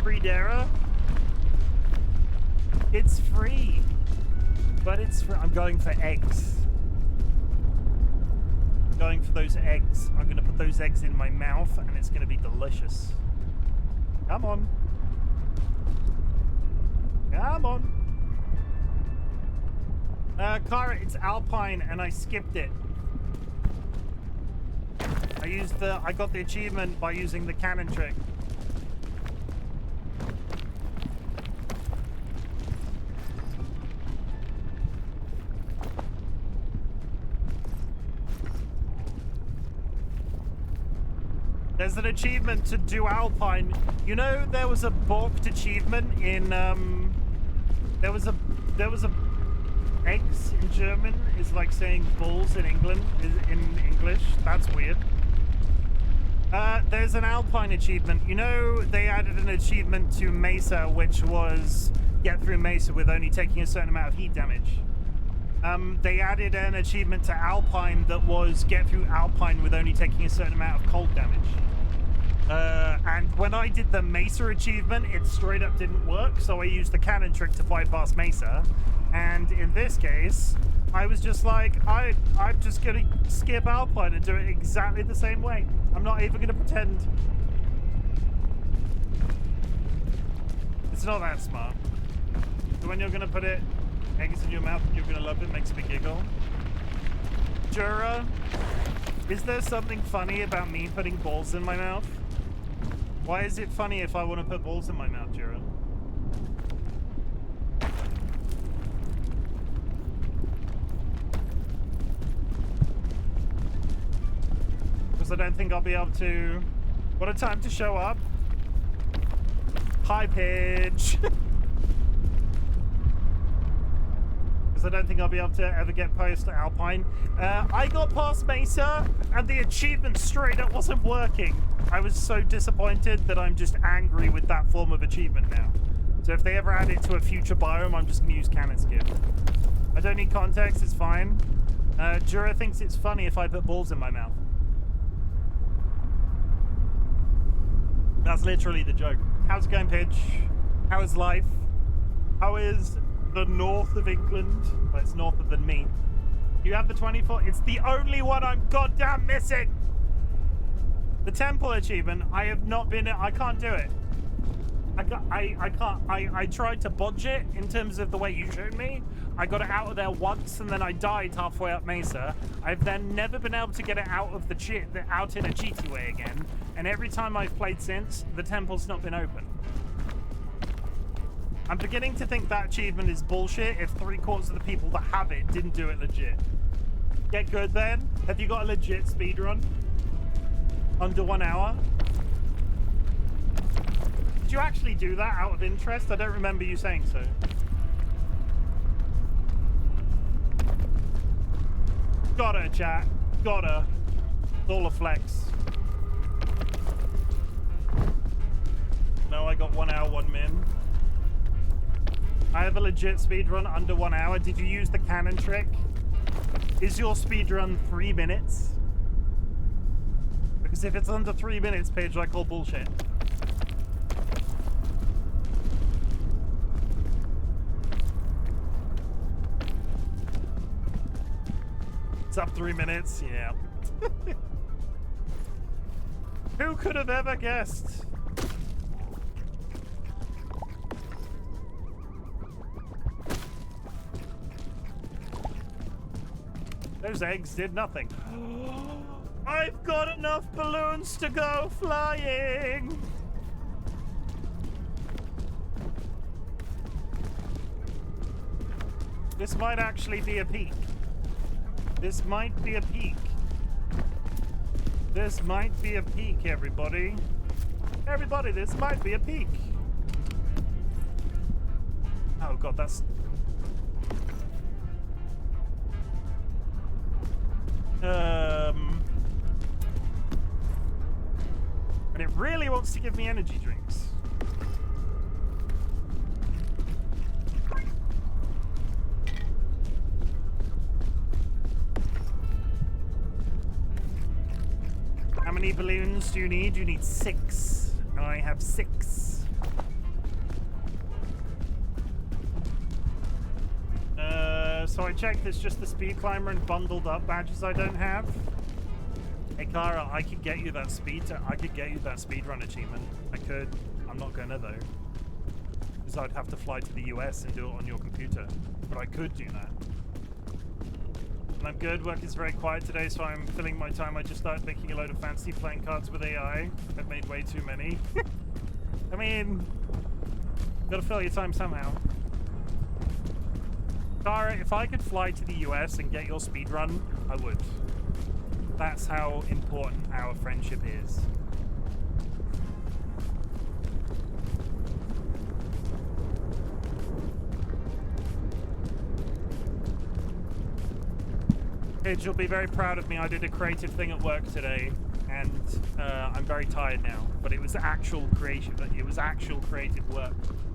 Pre-Dara? It's free. But it's free. I'm going for eggs. Going for those eggs. I'm gonna put those eggs in my mouth and it's gonna be delicious. Come on. Come on. Kyra, it's Alpine and I skipped it. I got the achievement by using the cannon trick. There's an achievement to do Alpine. You know, there was a balked achievement in, there was a eggs in German is like saying bulls in England, in English. That's weird. There's an Alpine achievement. You know, they added an achievement to Mesa, which was get through Mesa with only taking a certain amount of heat damage. They added an achievement to Alpine that was get through Alpine with only taking a certain amount of cold damage. And when I did the Mesa achievement, it straight up didn't work, so I used the cannon trick to bypass Mesa. And in this case, I was just like, I'm just gonna skip Alpine and do it exactly the same way. I'm not even gonna pretend. It's not that smart. So when you're gonna put eggs in your mouth and you're gonna love it, makes me giggle. Jura, is there something funny about me putting balls in my mouth? Why is it funny if I want to put balls in my mouth, Jura? Because I don't think I'll be able to... What a time to show up. Hi, Pidge. I don't think I'll be able to ever get past Alpine. I got past Mesa, and the achievement straight up wasn't working. I was so disappointed that I'm just angry with that form of achievement now. So if they ever add it to a future biome, I'm just going to use cannon skip. I don't need context, it's fine. Jura thinks it's funny if I put balls in my mouth. That's literally the joke. How's it going, Pidge? How is life? How is... the north of England? Well, it's north than me. You have the 24. It's the only one I'm goddamn missing. The temple achievement. I have not been. I can't do it. I can't. I tried to bodge it in terms of the way you showed me. I got it out of there once and then I died halfway up Mesa. I've then never been able to get it out of out in a cheaty way again. And every time I've played since, the temple's not been open. I'm beginning to think that achievement is bullshit if 3/4 of the people that have it didn't do it legit. Get good then. Have you got a legit speedrun? Under 1 hour? Did you actually do that out of interest? I don't remember you saying so. Gotta, chat. Gotta. It's all a flex. No, I got 1 hour, 1 min. I have a legit speedrun under 1 hour. Did you use the cannon trick? Is your speedrun 3 minutes? Because if it's under 3 minutes, Paige, I call bullshit. It's up 3 minutes, yeah. Who could have ever guessed? Those eggs did nothing. I've got enough balloons to go flying. This might actually be a peak. This might be a peak. This might be a peak, everybody. Everybody, this might be a peak. Oh god, that's... And it really wants to give me energy drinks. How many balloons do you need? You need 6. And I have 6. So I checked, there's just the speed climber and bundled up badges I don't have. Hey Kara, I could get you that speedrun achievement. I could. I'm not gonna though. Because I'd have to fly to the US and do it on your computer. But I could do that. And I'm good. Work is very quiet today, so I'm filling my time. I just started making a load of fancy playing cards with AI. I've made way too many. I mean, gotta fill your time somehow. Tara, if I could fly to the US and get your speedrun, I would. That's how important our friendship is. Paige, you'll be very proud of me. I did a creative thing at work today, and I'm very tired now. But it was actual creation. It was actual creative work.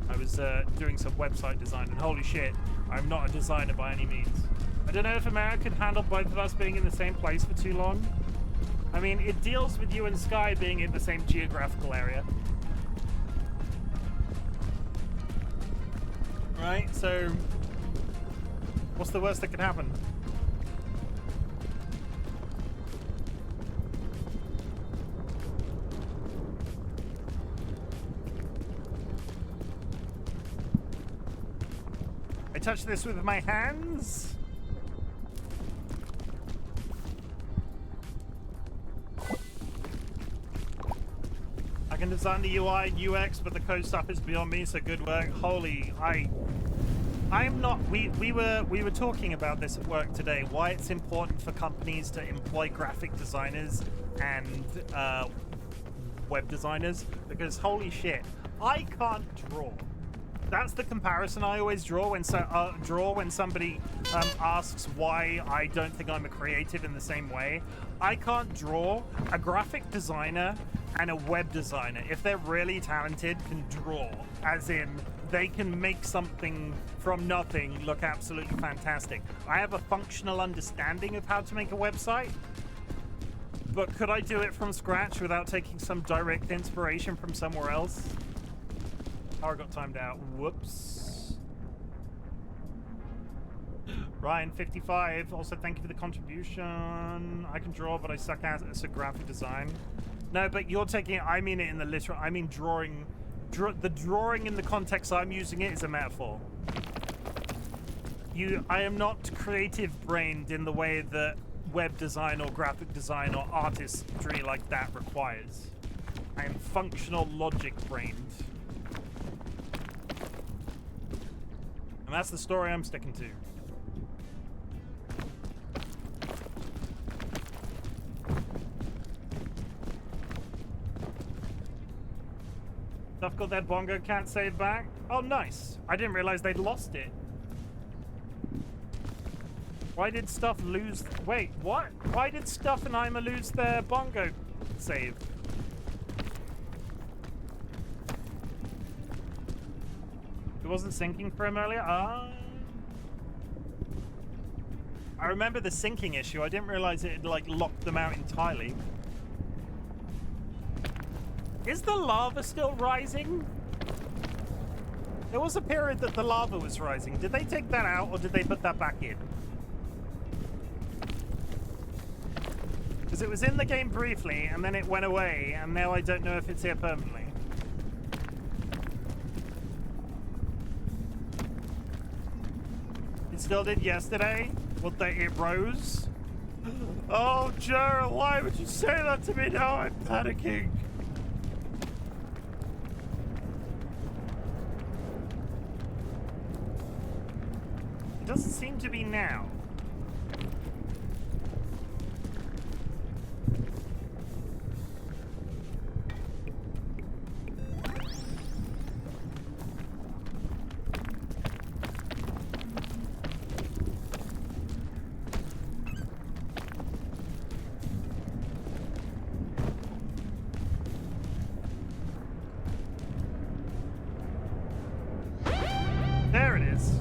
I was doing some website design, and holy shit, I'm not a designer by any means. I don't know if America could handle both of us being in the same place for too long. I mean, it deals with you and Sky being in the same geographical area. Right, so what's the worst that could happen? I touch this with my hands. I can design the UI and UX, but the code stuff is beyond me, so good work. Holy, I'm not, we were talking about this at work today, why it's important for companies to employ graphic designers and web designers, because holy shit, I can't draw. That's the comparison I always draw when somebody asks why I don't think I'm a creative in the same way. I can't draw. A graphic designer and a web designer, if they're really talented, can draw. As in, they can make something from nothing look absolutely fantastic. I have a functional understanding of how to make a website, but could I do it from scratch without taking some direct inspiration from somewhere else? Power got timed out. Whoops. Ryan 55 also thank you for the contribution. I can draw, but I suck at graphic design. No, but you're taking it. I mean it in the literal. I mean drawing. The drawing in the context I'm using it is a metaphor. I am not creative-brained in the way that web design or graphic design or artistry like that requires. I am functional logic-brained. And that's the story I'm sticking to. Stuff got that bongo can't save back. Oh, nice. I didn't realize they'd lost it. Why did Stuff lose... Wait, what? Why did Stuff and Ima lose their bongo save? wasn't sinking for him earlier? I remember the sinking issue. I didn't realize it had, like, locked them out entirely. Is the lava still rising? There was a period that the lava was rising. Did they take that out, or did they put that back in? Because it was in the game briefly, and then it went away, and now I don't know if it's here permanently. It still did yesterday? Well, it rose? Oh, Gerald, why would you say that to me now? I'm panicking. It doesn't seem to be now. There it is.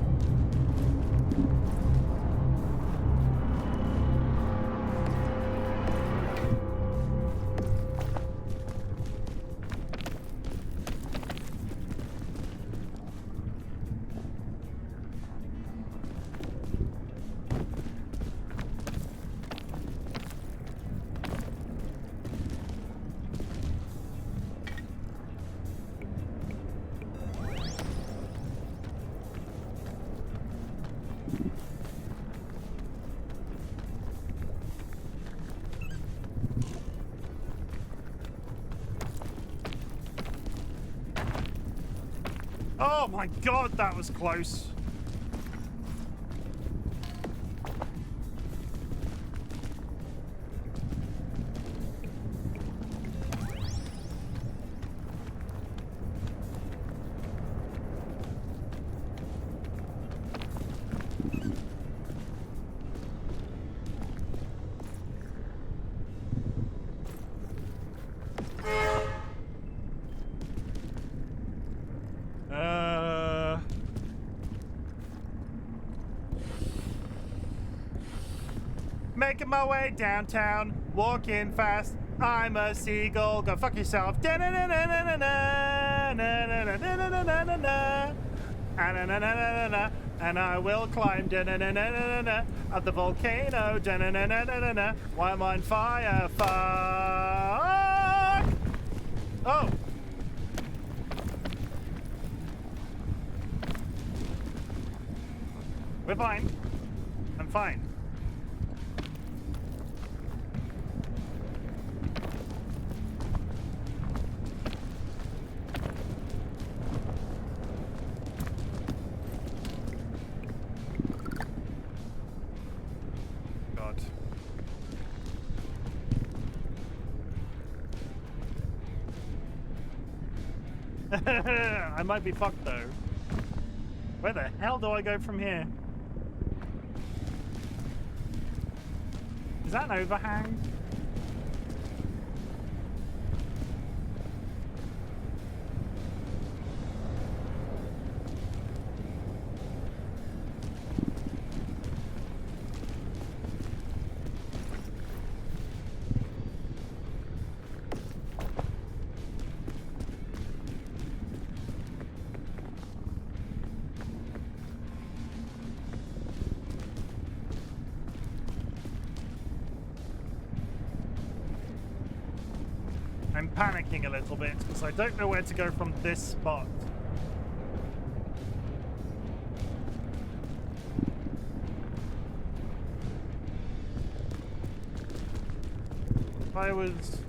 Oh my god, that was close. Making my way downtown, walking fast. I'm a seagull. Go fuck yourself. And I will climb up the volcano. While I'm on fire. Fuck! Oh. We're fine. I'm fine. God. I might be fucked though. Where the hell do I go from here? Is that an overhang? I'm panicking a little bit because I don't know where to go from this spot. If I was...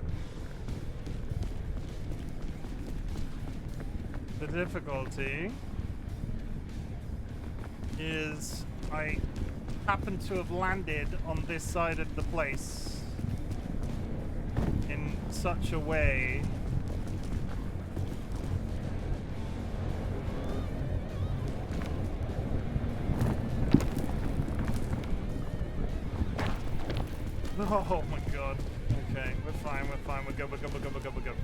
The difficulty is I happen to have landed on this side of the place in such a way oh my god. Okay, we're fine, we're fine, we're good, we're good, we're good, we're good, we're good.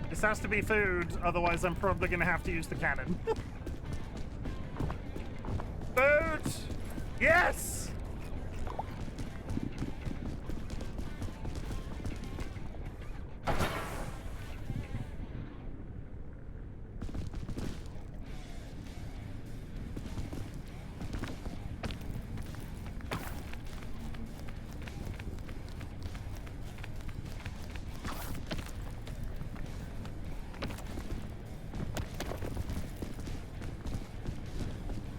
This has to be food, otherwise I'm probably gonna have to use the cannon. Food! Yes!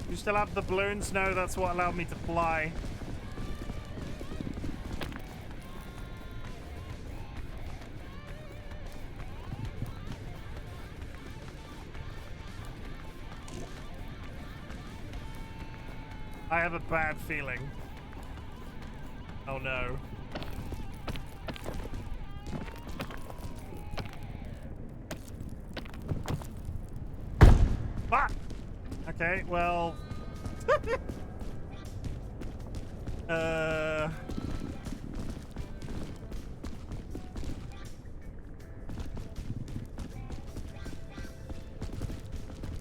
You still have the balloons? No, that's what allowed me to fly. I have a bad feeling. Oh no. Fuck! Okay, well...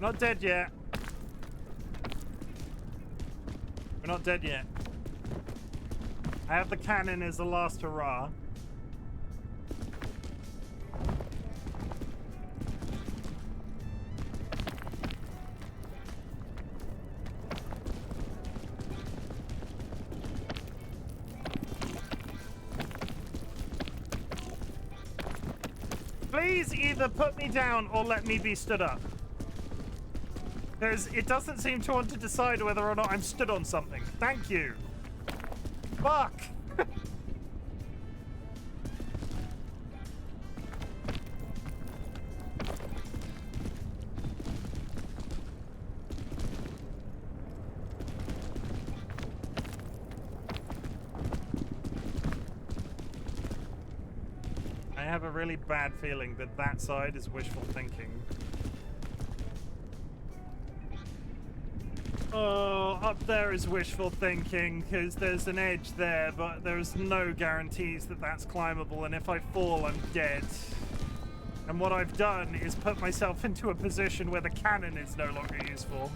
Not dead yet. We're not dead yet. I have the cannon as the last hurrah. Please either put me down or let me be stood up. Because it doesn't seem to want to decide whether or not I'm stood on something. Thank you. Fuck. I have a really bad feeling that that side is wishful thinking. Oh, up there is wishful thinking, because there's an edge there, but there's no guarantees that that's climbable, and if I fall, I'm dead. And what I've done is put myself into a position where the cannon is no longer useful.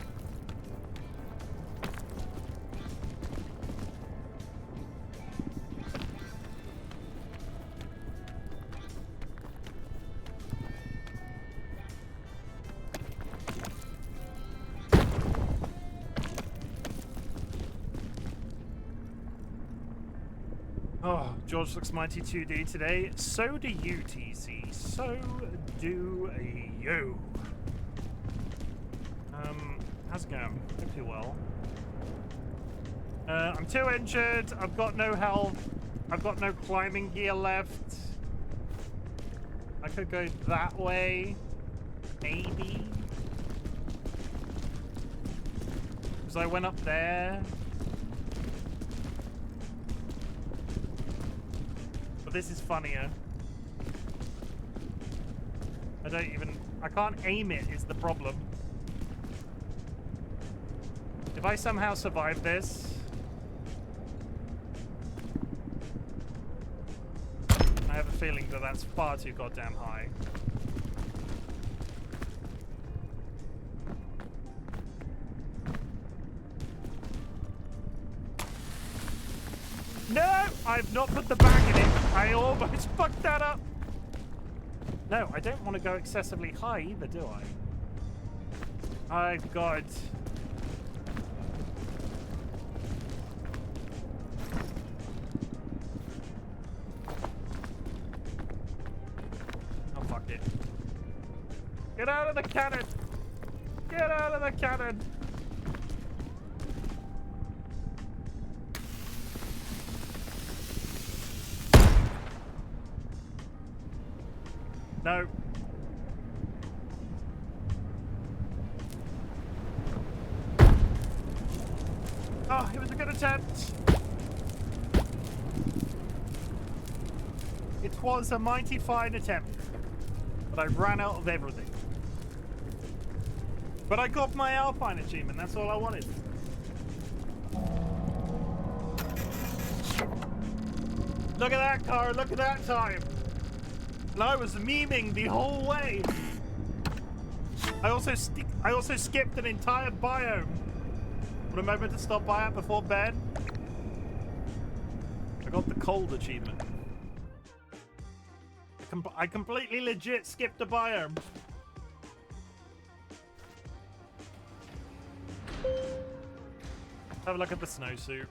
Oh, George looks mighty 2D today. So do you, TC. So do you. How's it going? Hope you're well. I'm too injured. I've got no health. I've got no climbing gear left. I could go that way. Maybe. Because I went up there. This is funnier. I can't aim it is the problem. If I somehow survive this, I have a feeling that that's far too goddamn high. No! I've not put the bag in it. I almost fucked that up. No, I don't want to go excessively high either, do I? Oh, God. Oh, fuck it. Get out of the cannon! Get out of the cannon! No. Oh, it was a good attempt. It was a mighty fine attempt. But I ran out of everything. But I got my Alpine achievement, that's all I wanted. Look at that car, look at that time. And I was memeing the whole way. I also skipped an entire biome. What am I meant to stop by at before bed? I got the cold achievement. I completely legit skipped a biome. Have a look at the snowsuit.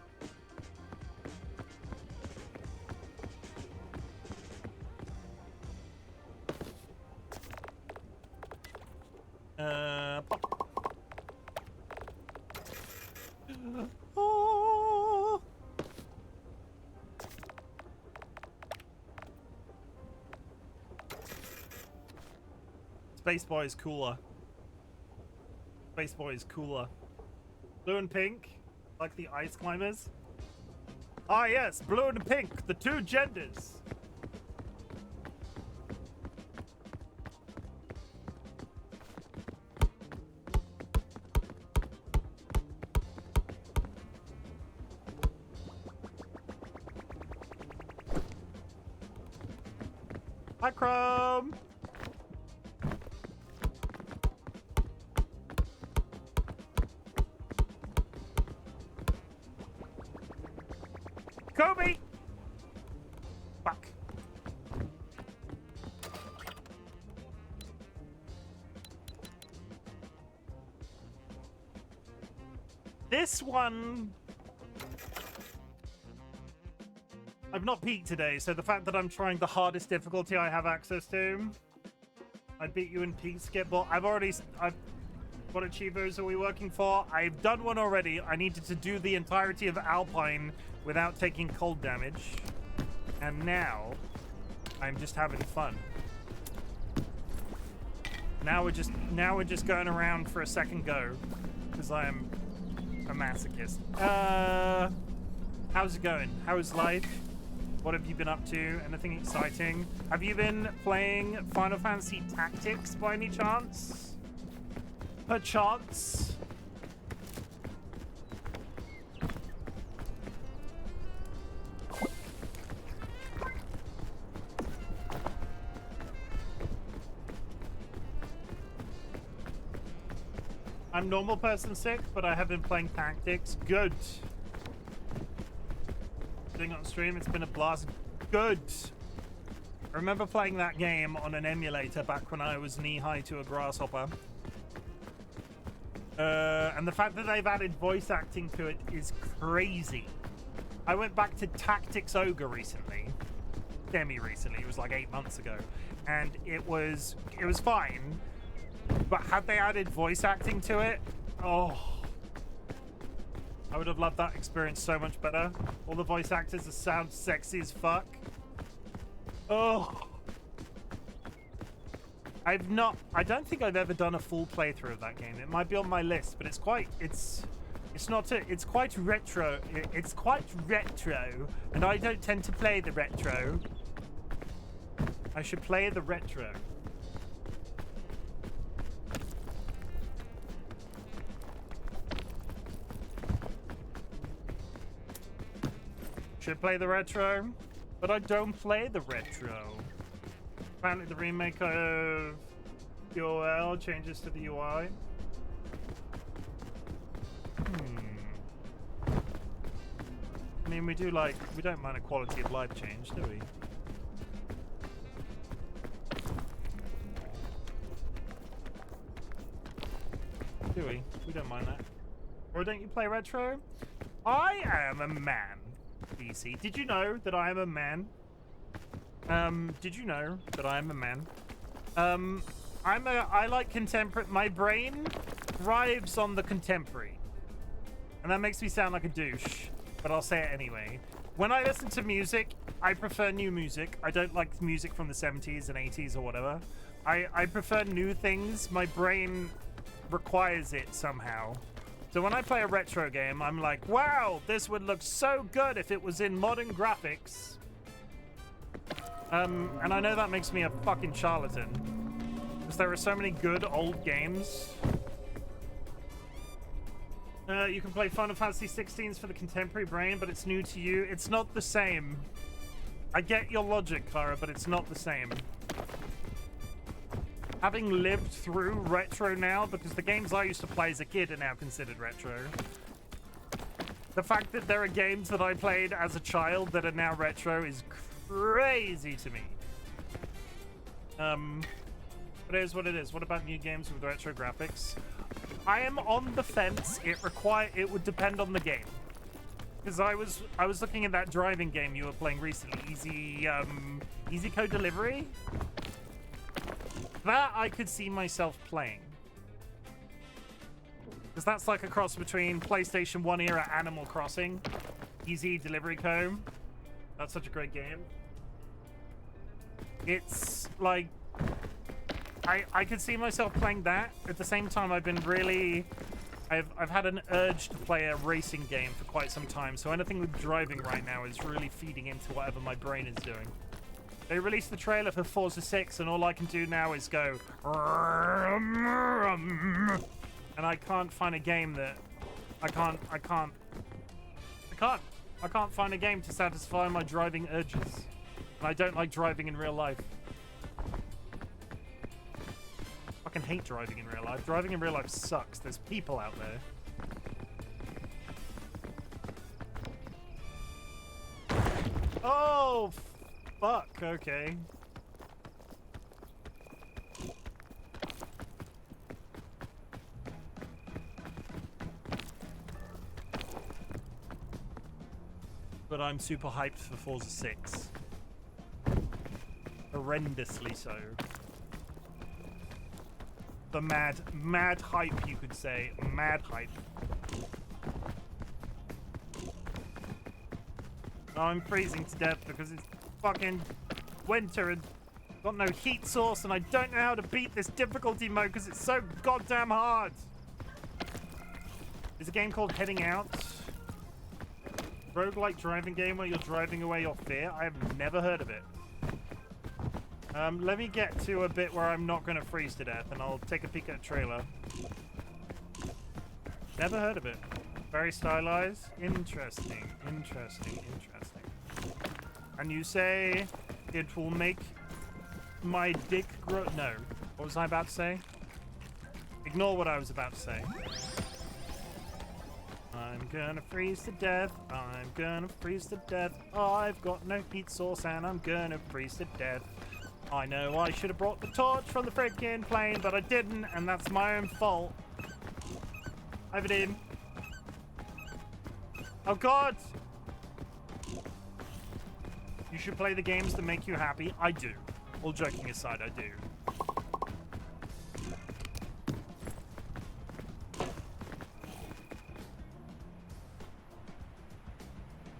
Pop. Oh. Space Boy is cooler. Space Boy is cooler. Blue and pink, like the ice climbers. Ah yes, blue and pink, the two genders. Hi, Chrome. Kobe! Fuck. This one... I've not peaked today, so the fact that I'm trying the hardest difficulty I have access to... I beat you in peak skip. Well, what achievers are we working for? I've done one already. I needed to do the entirety of Alpine without taking cold damage. And now, I'm just having fun. Now we're just going around for a second go. Because I am a masochist. How's it going? How's life? What have you been up to? Anything exciting? Have you been playing Final Fantasy Tactics by any chance? Perchance? I'm normal person sick, but I have been playing Tactics. Good. Doing it on stream, it's been a blast. Good. I remember playing that game on an emulator back when I was knee-high to a grasshopper. And the fact that they've added voice acting to it is crazy. I went back to Tactics Ogre recently. Semi-recently. It was like 8 months ago. And it was fine. But had they added voice acting to it, oh, I would have loved that experience so much better. All the voice actors sound sexy as fuck. Oh, I don't think I've ever done a full playthrough of that game. It might be on my list, but it's quite retro. It's quite retro, and I don't tend to play the retro. I should play the retro. Should play the retro, but I don't play the retro. Apparently the remake of UOL changes to the UI. I mean, we don't mind a quality of life change, do we? Do we? We don't mind that. Or don't you play retro? I am a man. DC. Did you know that I am a man? Did you know that I am a man? I like contemporary. My brain thrives on the contemporary. And that makes me sound like a douche, but I'll say it anyway. When I listen to music, I prefer new music. I don't like music from the 70s and 80s or whatever. I prefer new things. My brain requires it somehow. So when I play a retro game, I'm like, wow, this would look so good if it was in modern graphics. And I know that makes me a fucking charlatan. Because there are so many good old games. You can play Final Fantasy 16s for the contemporary brain, but it's new to you. It's not the same. I get your logic, Clara, but it's not the same. Having lived through retro now, because the games I used to play as a kid are now considered retro. The fact that there are games that I played as a child that are now retro is crazy to me. But it is what it is. What about new games with retro graphics? I am on the fence. It would depend on the game. Because I was looking at that driving game you were playing recently, Easy Code Delivery. That I could see myself playing. Because that's like a cross between PlayStation 1 era Animal Crossing, Easy Delivery Code. That's such a great game. It's like I could see myself playing that. At the same time, I've had an urge to play a racing game for quite some time, so anything with driving right now is really feeding into whatever my brain is doing. They released the trailer for Forza 6, and all I can do now is go... And I can't find a game that... I can't find a game to satisfy my driving urges. And I don't like driving in real life. I fucking hate driving in real life. Driving in real life sucks. There's people out there. Oh, fuck. Okay. But I'm super hyped for Forza 6. Horrendously so. The mad hype, you could say. Mad hype. Oh, I'm freezing to death because it's fucking winter and got no heat source, and I don't know how to beat this difficulty mode because it's so goddamn hard. There's a game called Heading Out. Roguelike driving game where you're driving away your fear. I have never heard of it. Let me get to a bit where I'm not going to freeze to death, and I'll take a peek at a trailer. Never heard of it. Very stylized. Interesting. And you say it will make my dick grow... No. What was I about to say? Ignore what I was about to say. I'm gonna freeze to death. I'm gonna freeze to death. I've got no heat source and I'm gonna freeze to death. I know I should have brought the torch from the freaking plane, but I didn't, and that's my own fault. Over in. Oh god! You should play the games that make you happy. I do. All joking aside, I do.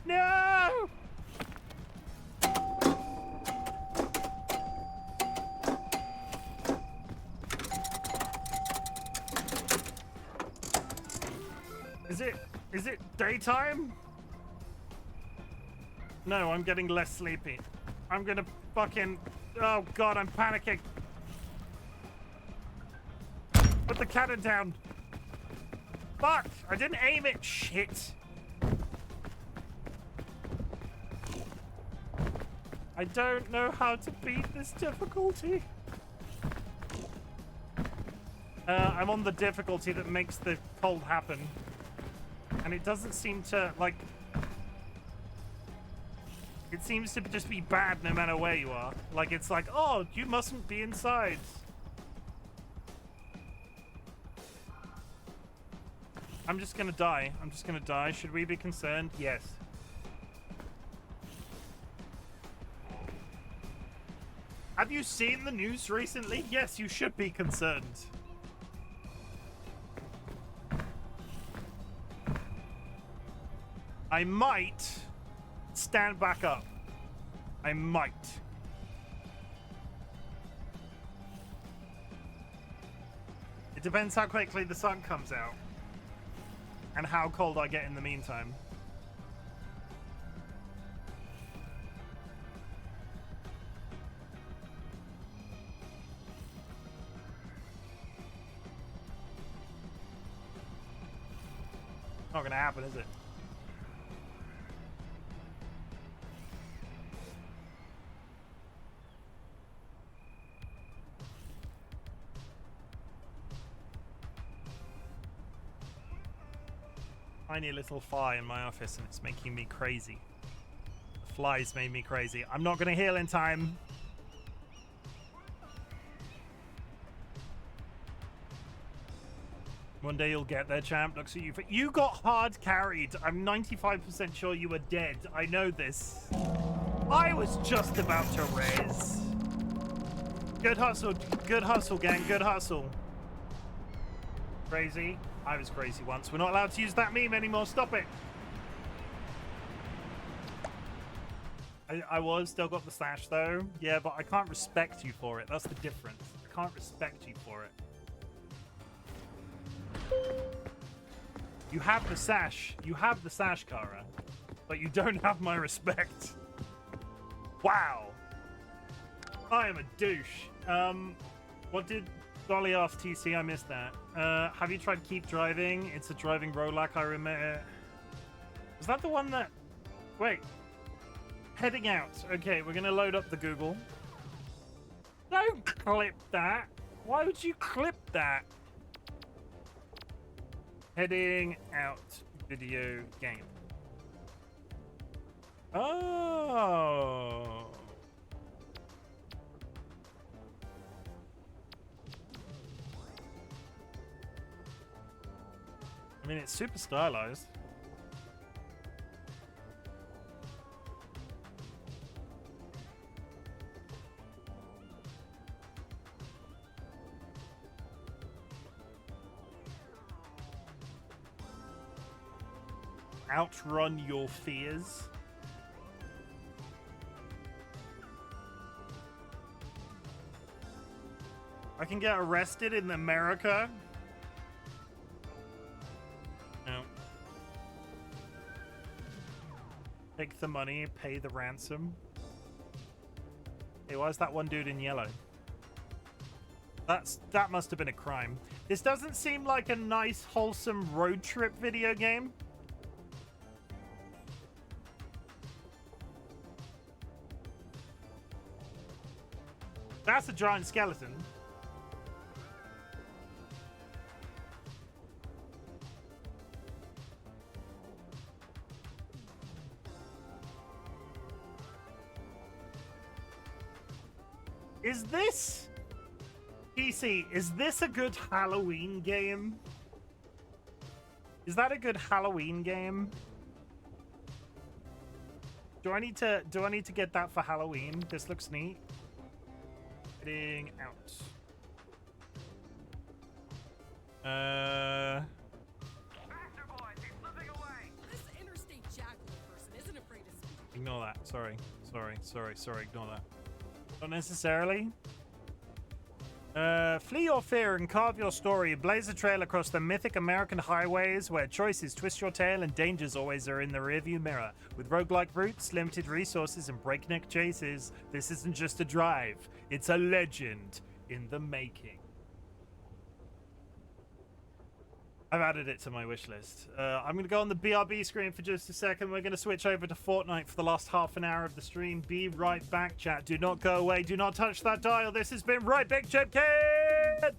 No! Is it daytime? No, I'm getting less sleepy. I'm gonna fucking... Oh god, I'm panicking. Put the cannon down. Fuck! I didn't aim it. Shit. I don't know how to beat this difficulty. I'm on the difficulty that makes the cold happen. And it doesn't seem to, like... It seems to just be bad no matter where you are. Like, it's like, oh, you mustn't be inside. I'm just gonna die. I'm just gonna die. Should we be concerned? Yes. Have you seen the news recently? Yes, you should be concerned. I might stand back up. I might. It depends how quickly the sun comes out and how cold I get in the meantime. Not gonna happen, is it? tiny little fly in my office and it's making me crazy. The flies made me crazy. I'm not going to heal in time. One day you'll get there, champ. Looks at you. You got hard carried. I'm 95% sure you were dead. I know this. I was just about to res. Good hustle, gang. Good hustle. Crazy. I was crazy once. We're not allowed to use that meme anymore. Stop it. I was still got the stash though. Yeah, but I can't respect you for it. That's the difference. I can't respect you for it. You have the sash. You have the sash, Kara. But you don't have my respect. Wow. I am a douche. What did Dolly ask TC? I missed that. Have you tried Keep Driving? It's a driving roguelike, I remember. Was that the one that... Wait. Heading out. Okay, we're going to load up the Google. Don't clip that. Why would you clip that? Heading out video game. Oh. I mean, it's super stylized. Outrun your fears. I can get arrested in America. No. Take the money, pay the ransom. Hey, why is that one dude in yellow? That must have been a crime. This doesn't seem like a nice, wholesome road trip video game. That's a giant skeleton. Is this... PC, is this a good Halloween game? Is that a good Halloween game? Do I need to get that for Halloween? This looks neat. Getting out. Faster, boys, he's slipping away. This interstate jackal person isn't afraid to speak. Ignore that. Sorry. Ignore that. Not necessarily. Flee your fear and carve your story. Blaze a trail across the mythic American highways where choices twist your tail and dangers always are in the rearview mirror. With roguelike routes, limited resources, and breakneck chases, this isn't just a drive. It's a legend in the making. I've added it to my wish list. I'm going to go on the BRB screen for just a second. We're going to switch over to Fortnite for the last half an hour of the stream. Be right back, chat. Do not go away. Do not touch that dial. This has been RightBigChimken!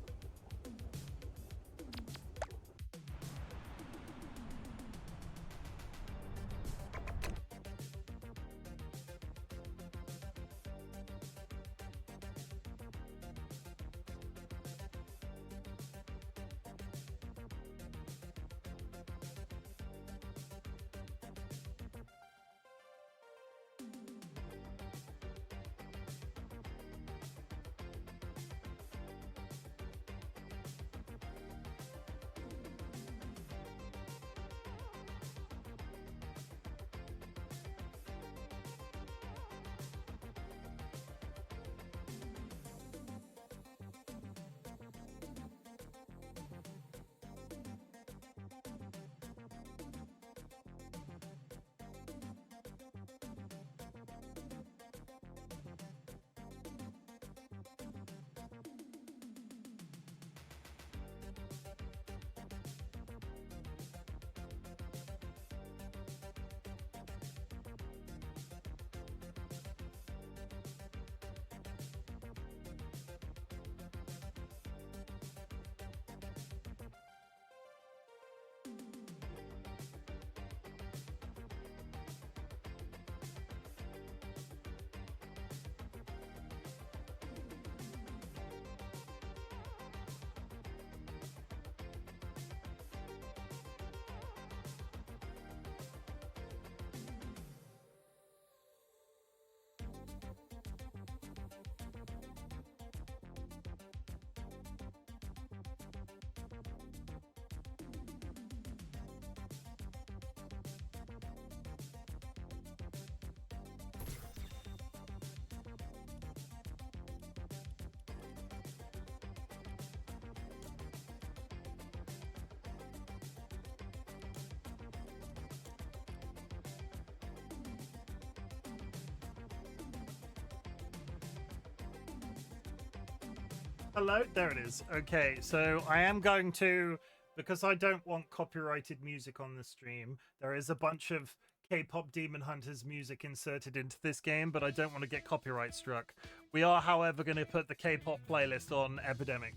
Hello, there it is. Okay, so I am going to, because I don't want copyrighted music on the stream, there is a bunch of K-pop Demon Hunters music inserted into this game, but I don't want to get copyright struck. We are, however, going to put the K-pop playlist on Epidemic.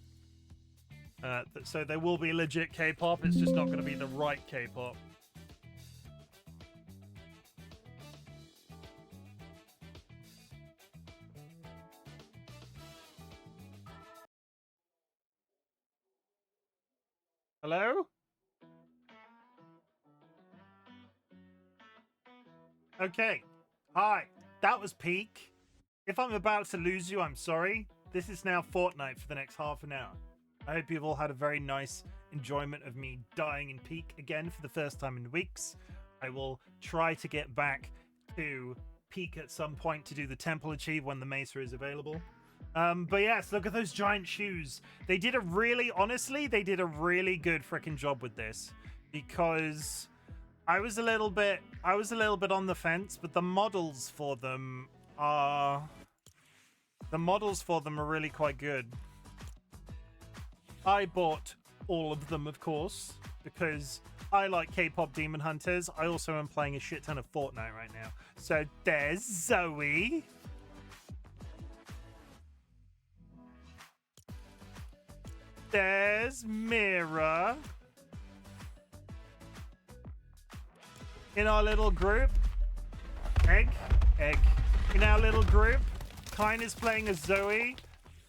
So there will be legit K-pop, it's just not going to be the right K-pop. Hello? Okay. Hi. That was peak. If I'm about to lose you, I'm sorry. This is now Fortnite for the next half an hour. I hope you've all had a very nice enjoyment of me dying in peak again for the first time in weeks. I will try to get back to peak at some point to do the Temple Achieve when the Mesa is available. But yes, look at those giant shoes. They did a really, honestly, they did a really good freaking job with this, because I was a little bit on the fence, but the models for them are really quite good. I bought all of them, of course, because I like K-pop Demon Hunters. I also am playing a shit ton of Fortnite right now. So there's Zoe. There's Mira. In our little group. Egg. In our little group, Kine is playing as Zoe.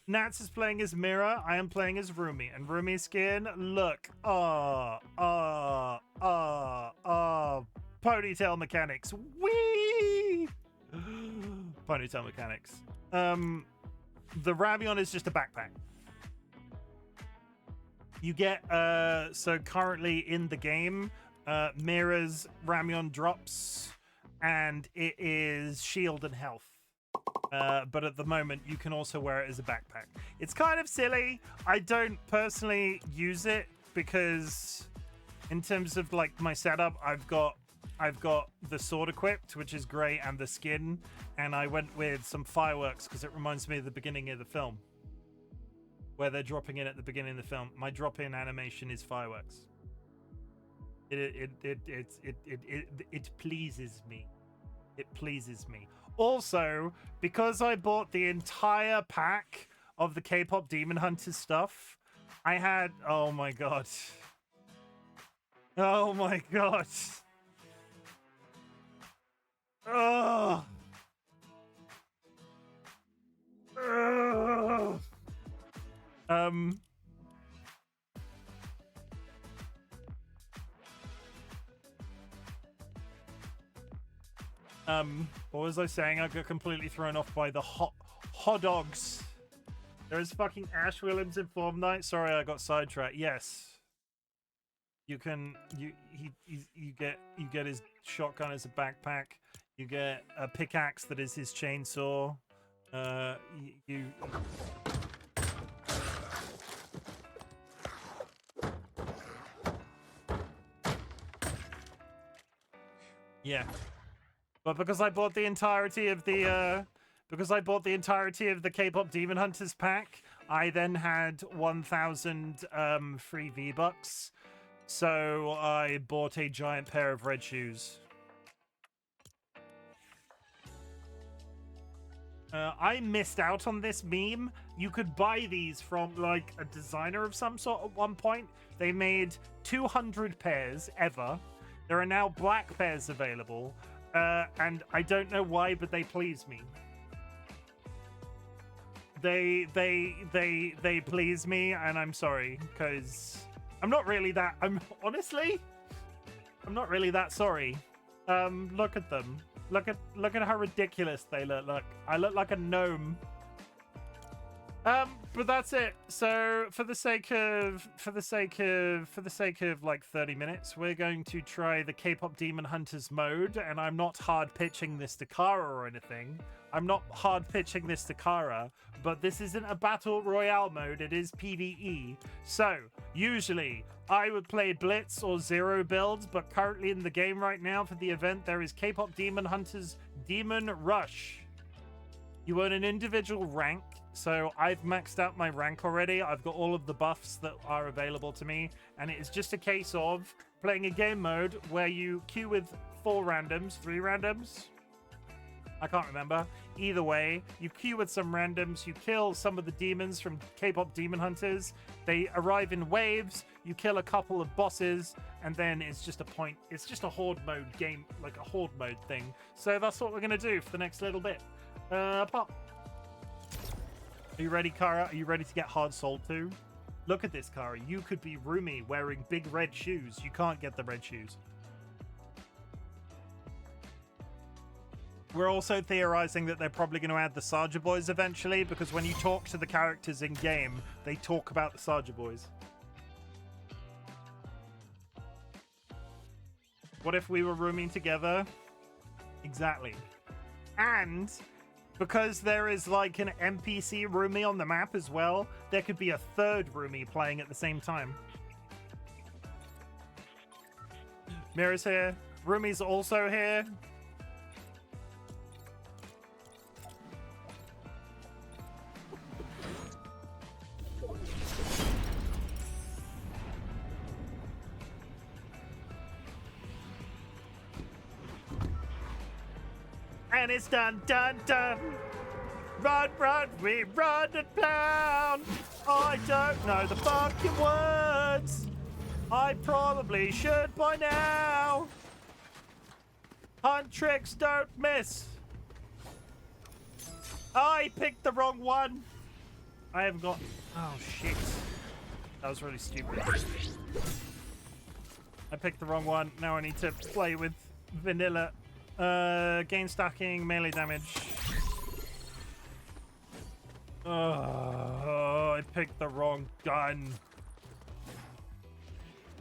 Nats is playing as Mira. I am playing as Rumi. And Rumi's skin, look. Ponytail mechanics. Whee! Ponytail mechanics. The Ramyon is just a backpack. You get, so currently in the game, Mira's Ramyon drops, and it is shield and health. But at the moment, you can also wear it as a backpack. It's kind of silly. I don't personally use it because, in terms of like my setup, I've got the sword equipped, which is great, and the skin, and I went with some fireworks because it reminds me of the beginning of the film, where they're dropping in at the beginning of the film. My drop-in animation is fireworks. It pleases me. It pleases me. Also, because I bought the entire pack of the K-pop Demon Hunters stuff, I had... Oh my god. Oh my god. Oh. Oh. What was I saying? I got completely thrown off by the hot dogs. There is fucking Ash Williams in Form Night. Sorry, I got sidetracked. Yes. You can you get his shotgun as a backpack. You get a pickaxe that is his chainsaw. Yeah. But because I bought the entirety of the K-pop Demon Hunters pack, I then had 1,000 free V-Bucks. So I bought a giant pair of red shoes. I missed out on this meme. You could buy these from like a designer of some sort at one point. They made 200 pairs ever. There are now black pairs available. And I don't know why, but they please me. They please me, and I'm sorry, because I'm not really that. I'm not really that sorry. Look at them. Look at how ridiculous they look. Look, I look like a gnome. But that's it. So for the sake of like 30 minutes, we're going to try the K-pop Demon Hunters mode, and I'm not hard pitching this to Kara or anything. I'm not hard pitching this to Kara, but this isn't a battle royale mode, it is PvE. So usually I would play Blitz or Zero builds, but currently in the game right now for the event there is K-pop Demon Hunters Demon Rush. You earn an individual rank. So I've maxed out my rank already. I've got all of the buffs that are available to me. And it is just a case of playing a game mode where you queue with 3 randoms. I can't remember. Either way, you queue with some randoms. You kill some of the demons from K-pop Demon Hunters. They arrive in waves. You kill a couple of bosses. And then it's just a horde mode game, like a horde mode thing. So that's what we're going to do for the next little bit. Pop. Are you ready, Kara? Are you ready to get hard sold too? Look at this, Kara. You could be Rumi wearing big red shoes. You can't get the red shoes. We're also theorizing that they're probably going to add the Sarja Boys eventually, because when you talk to the characters in game, they talk about the Sarja Boys. What if we were rooming together? Exactly. And because there is like an NPC roomie on the map as well, there could be a 3rd roomie playing at the same time. Mira's here. Roomie's also here. And it's done, done, done. Run, run, we run and pound. I don't know the fucking words. I probably should by now. Hunt tricks, don't miss. I picked the wrong one. I haven't got... Oh, shit. That was really stupid. I picked the wrong one. Now I need to play with vanilla. Gain stacking, melee damage. Oh, I picked the wrong gun.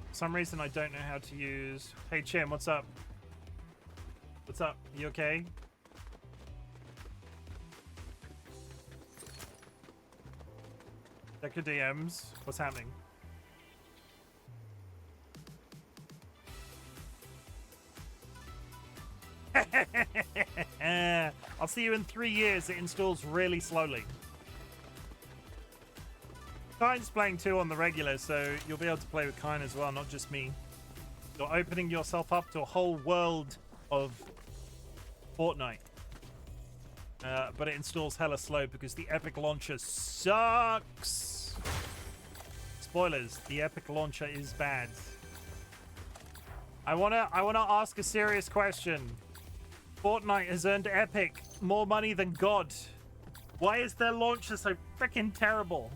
For some reason I don't know how to use... Hey, Chim, what's up? What's up? You okay? Check your DMs. What's happening? I'll see you in 3 years. It installs really slowly. Kyne's playing too on the regular, so you'll be able to play with Kyne as well, not just me. You're opening yourself up to a whole world of Fortnite. But it installs hella slow because the Epic Launcher sucks. Spoilers, the Epic Launcher is bad. I wanna ask a serious question. Fortnite has earned Epic more money than God. Why is their launcher so freaking terrible?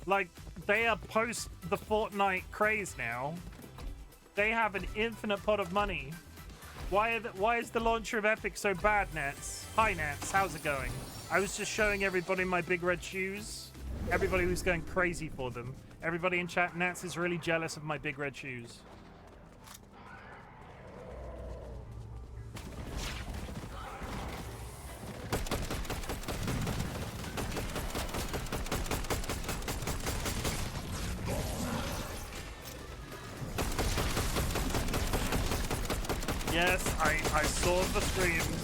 Like, they are post the Fortnite craze now. They have an infinite pot of money. Why is the launcher of Epic so bad, Nats? Hi, Nats. How's it going? I was just showing everybody my big red shoes. Everybody was going crazy for them. Everybody in chat, Nats is really jealous of my big red shoes. Yes, I saw the streams.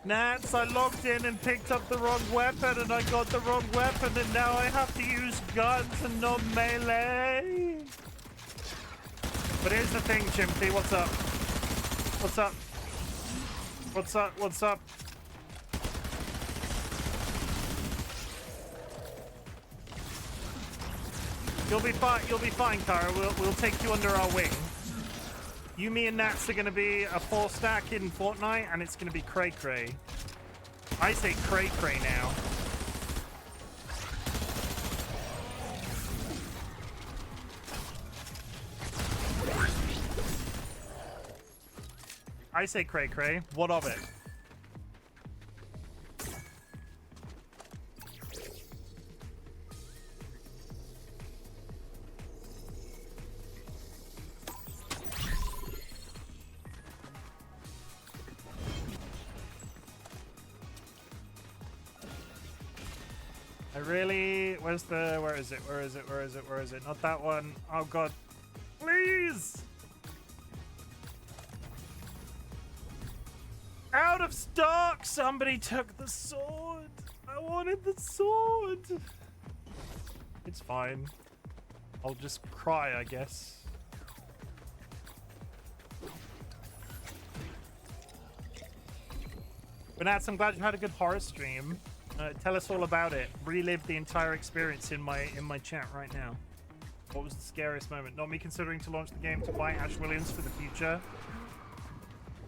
Nats, I logged in and picked up the wrong weapon and I got the wrong weapon and now I have to use guns and not melee. But here's the thing, Chimpy, what's up? What's up? What's up? What's up? You'll be fine, Kara. We'll take you under our wing. You, me, and Nats are going to be a 4-stack in Fortnite, and it's going to be cray-cray. I say cray-cray now. I say cray-cray. What of it? I really... Where is it? Where is it? Where is it? Where is it? Not that one. Oh, God. Please! Out of stock! Somebody took the sword! I wanted the sword! It's fine. I'll just cry, I guess. But Nats, I'm glad you had a good horror stream. Tell us all about it. Relive the entire experience in my chat right now. What was the scariest moment? Not me considering to launch the game to buy Ash Williams for the future.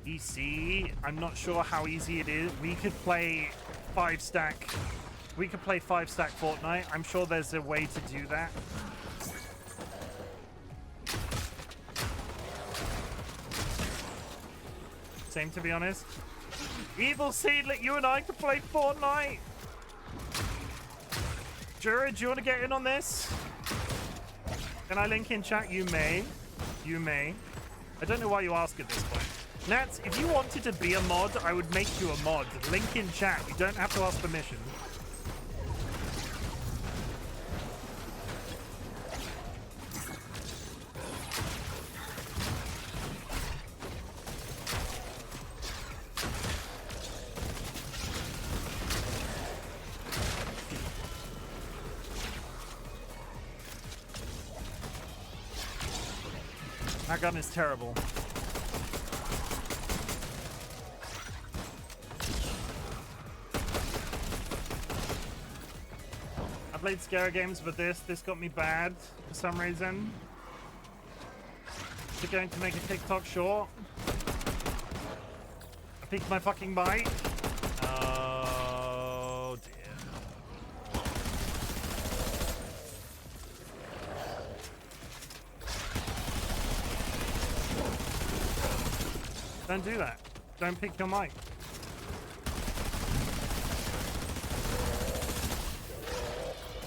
EC, I'm not sure how easy it is. We could play 5-stack. We could play 5-stack Fortnite. I'm sure there's a way to do that. Same, to be honest. Evil Seedlet, you and I could play Fortnite. Jura, do you want to get in on this? Can I link in chat? You may. You may. I don't know why you ask at this point. Nats, if you wanted to be a mod, I would make you a mod. Link in chat. You don't have to ask permission. That gun is terrible. I played scare games, but this got me bad for some reason. Is it going to make a TikTok short? I peeked my fucking bite. Oh dear. Don't do that. Don't pick your mic.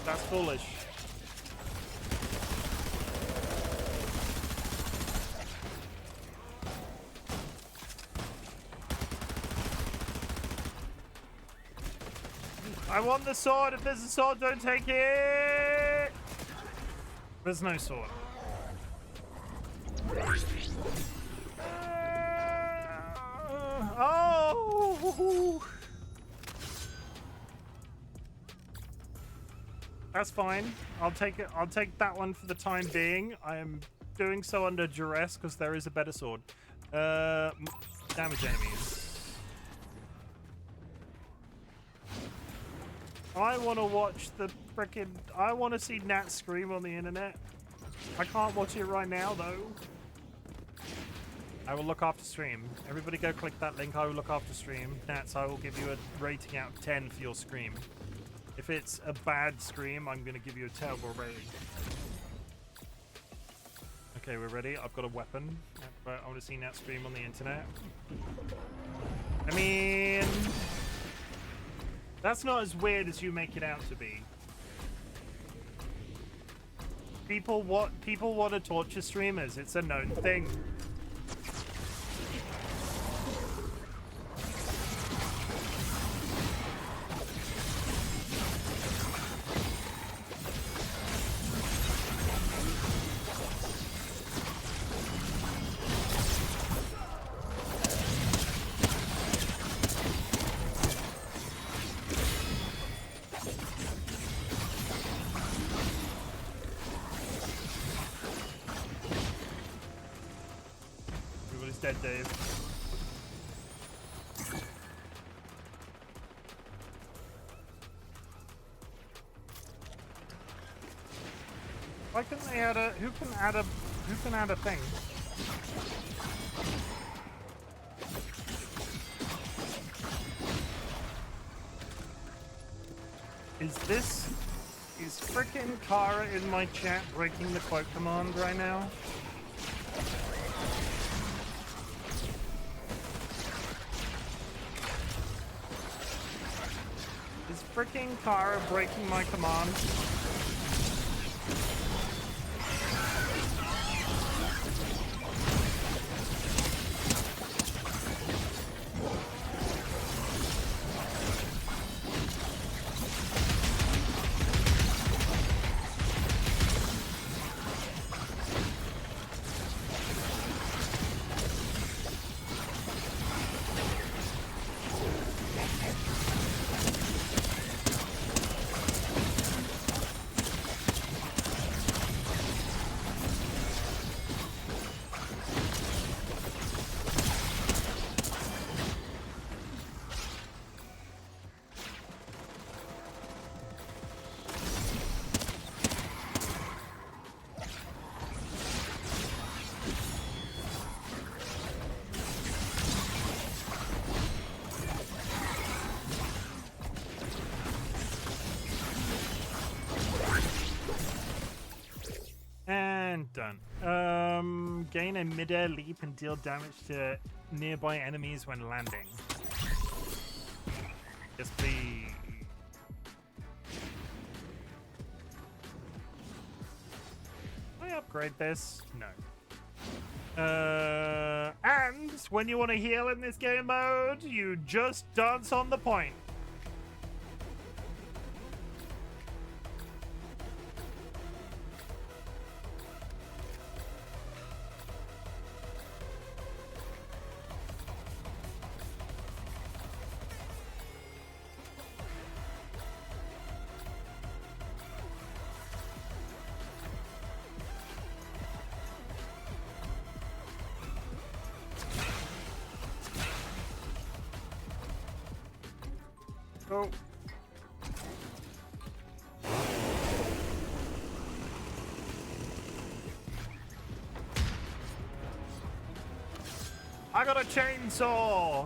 That's foolish. I want the sword. If there's a sword, don't take it. There's no sword. Oh! That's fine. I'll take it. I'll take that one for the time being. I am doing so under duress because there is a better sword. Damage enemies. I want to watch the frickin'... I want to see Nat scream on the internet. I can't watch it right now, though. I will look after stream. Everybody go click that link. I will look after stream. Nats, I will give you a rating out of 10 for your scream. If it's a bad scream, I'm going to give you a terrible rating. Okay, we're ready. I've got a weapon. But I want to see Nat scream on the internet. I mean... That's not as weird as you make it out to be. People want to torture streamers. It's a known thing. Dead, Dave. Why couldn't they add a... Who can add a thing? Is frickin' Kara in my chat breaking the quote command right now? Freaking Kara breaking my command. done. Gain a mid-air leap and deal damage to nearby enemies when landing. Yes, please. Can I upgrade this? No. And when you want to heal in this game mode, you just dance on the point. Oh. I got a chainsaw.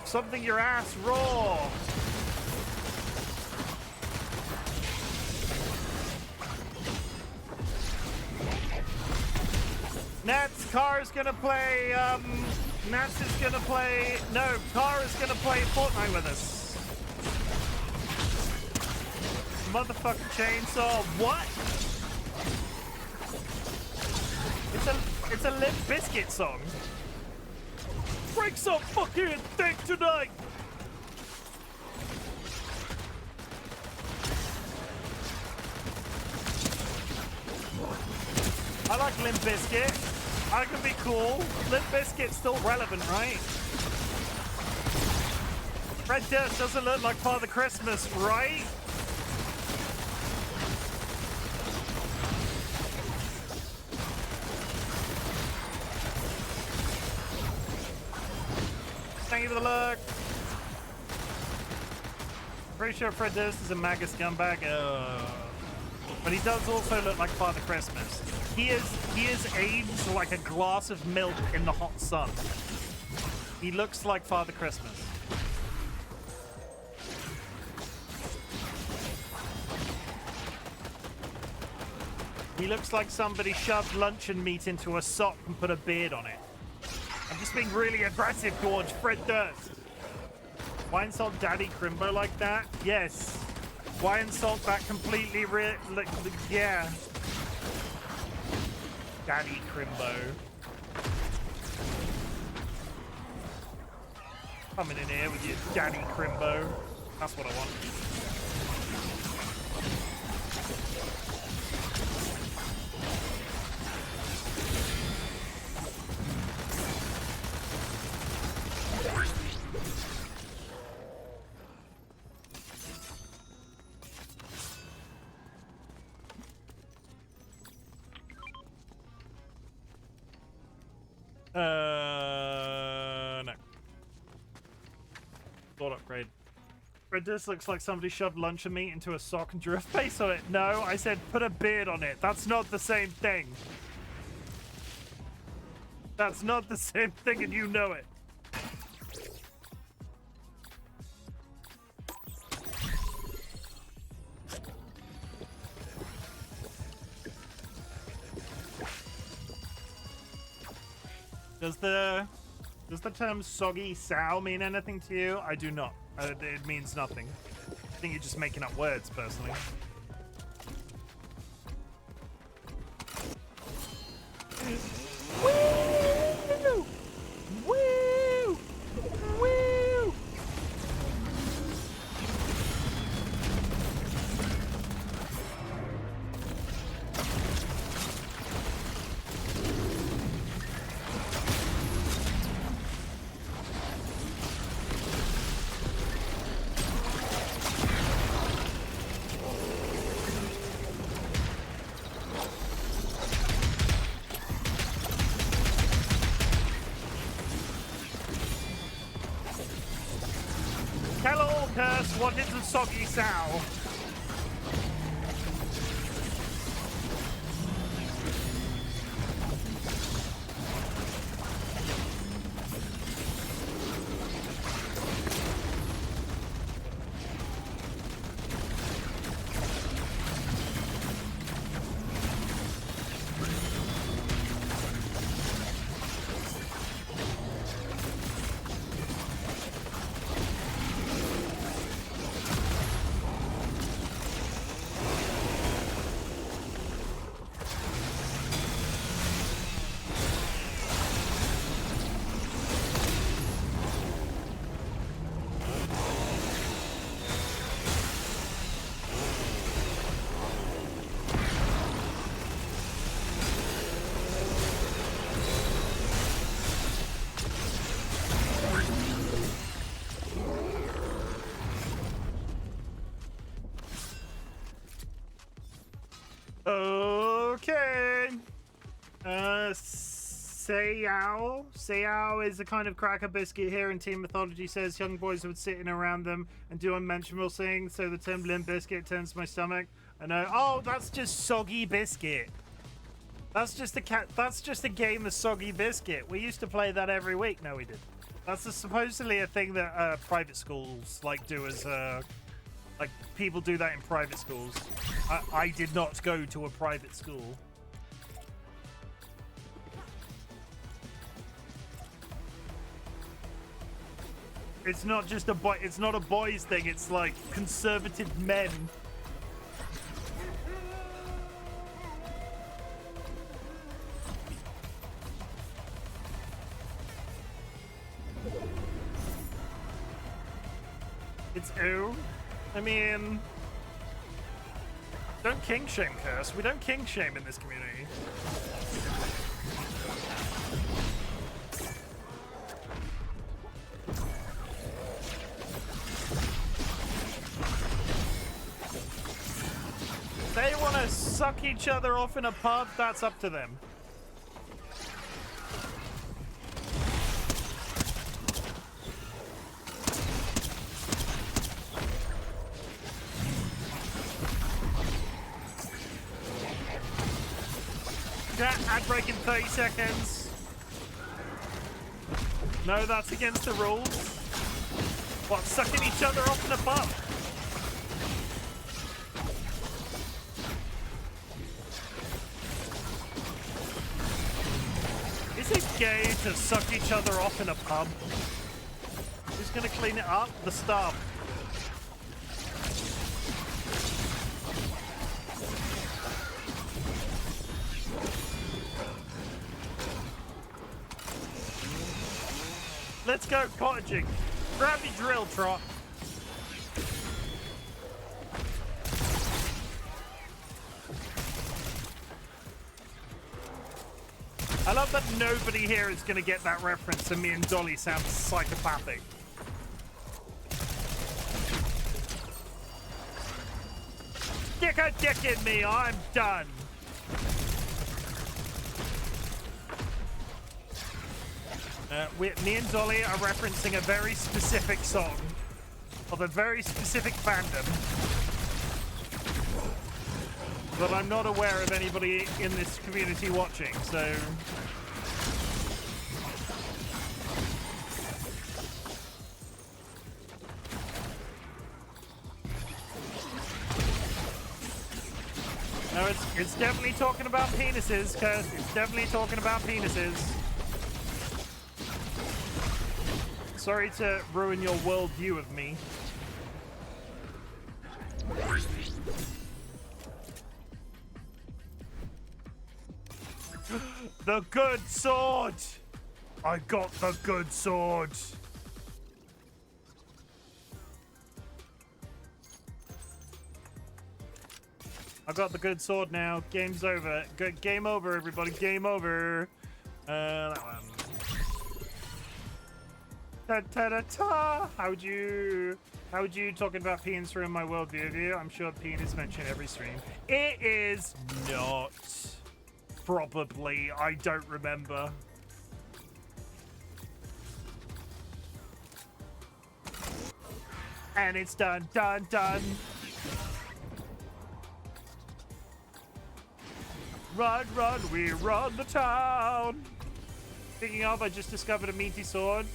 Something your ass raw. Nats, Car's gonna play, Nats is gonna play, no, Car is gonna play Fortnite with us. Motherfucking chainsaw, what? It's a Limp Bizkit song. Break some fucking thing tonight! I like Limp Bizkit. I can be cool. Limp Bizkit's still relevant, right? Red Durst doesn't look like Father Christmas, right? Thank you for the look. Pretty sure Fred Durst is a MAGA scumbag. But he does also look like Father Christmas. He is aged like a glass of milk in the hot sun. He looks like Father Christmas. He looks like somebody shoved luncheon meat into a sock and put a beard on it. I'm just being really aggressive towards Fred Durst. Why insult Daddy Crimbo like that? Yes. Why insult that completely yeah. Daddy Crimbo. Coming in here with your Daddy Crimbo. That's what I want. No. Thought upgrade. This looks like somebody shoved luncheon meat into a sock and drew a face on it. No, I said put a beard on it. That's not the same thing. That's not the same thing, and you know it. Does the term soggy sow mean anything to you? I do not. It means nothing. I think you're just making up words, personally. Woo! Woo! Woo! What is a soggy sow? Okay. Sayao is a kind of cracker biscuit here, and Team Mythology says young boys would sit in around them and do unmentionable things, so the term limp biscuit turns to my stomach. I know. Oh, that's just soggy biscuit. That's just a game of soggy biscuit. We used to play that every week. No, we didn't. That's supposedly a thing that private schools like do as like people do that in private schools. I did not go to a private school. It's not just a boy. It's not a boys thing. It's like conservative men. It's I mean, don't king shame, Curse. We don't king shame in this community. They want to suck each other off in a pub, that's up to them. Ad break in 30 seconds. No, that's against the rules. What, sucking each other off in a pub? Is it gay to suck each other off in a pub? Who's gonna clean it up? The staff. Let's go cottaging. Grab your drill, Trot. I love that nobody here is going to get that reference, and me and Dolly sound psychopathic. Stick a dick in me, I'm done. Me and Dolly are referencing a very specific song of a very specific fandom, but I'm not aware of anybody in this community watching, so... No, it's definitely talking about penises, Curse. It's definitely talking about penises. Sorry to ruin your worldview of me. The good sword! I got the good sword! I got the good sword now. Game's over. Game over, everybody. Game over. That one. Ta-ta-ta-ta! How would you talking about penis ruin my worldview of you? I'm sure penis mentioned every stream. It is not. Probably. I don't remember. And it's done, done, done. Run, run, we run the town. Speaking of, I just discovered a meaty sword.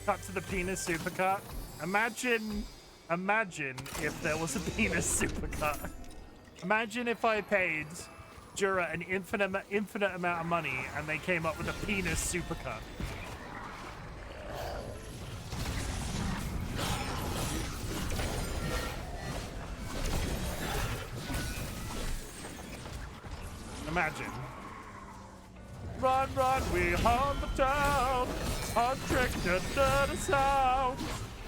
Cut to the penis supercut. Imagine if there was a penis supercut. Imagine if I paid Jura an infinite amount of money and they came up with a penis supercut. Imagine. Run, run, we hunt the town. Untricked the sound.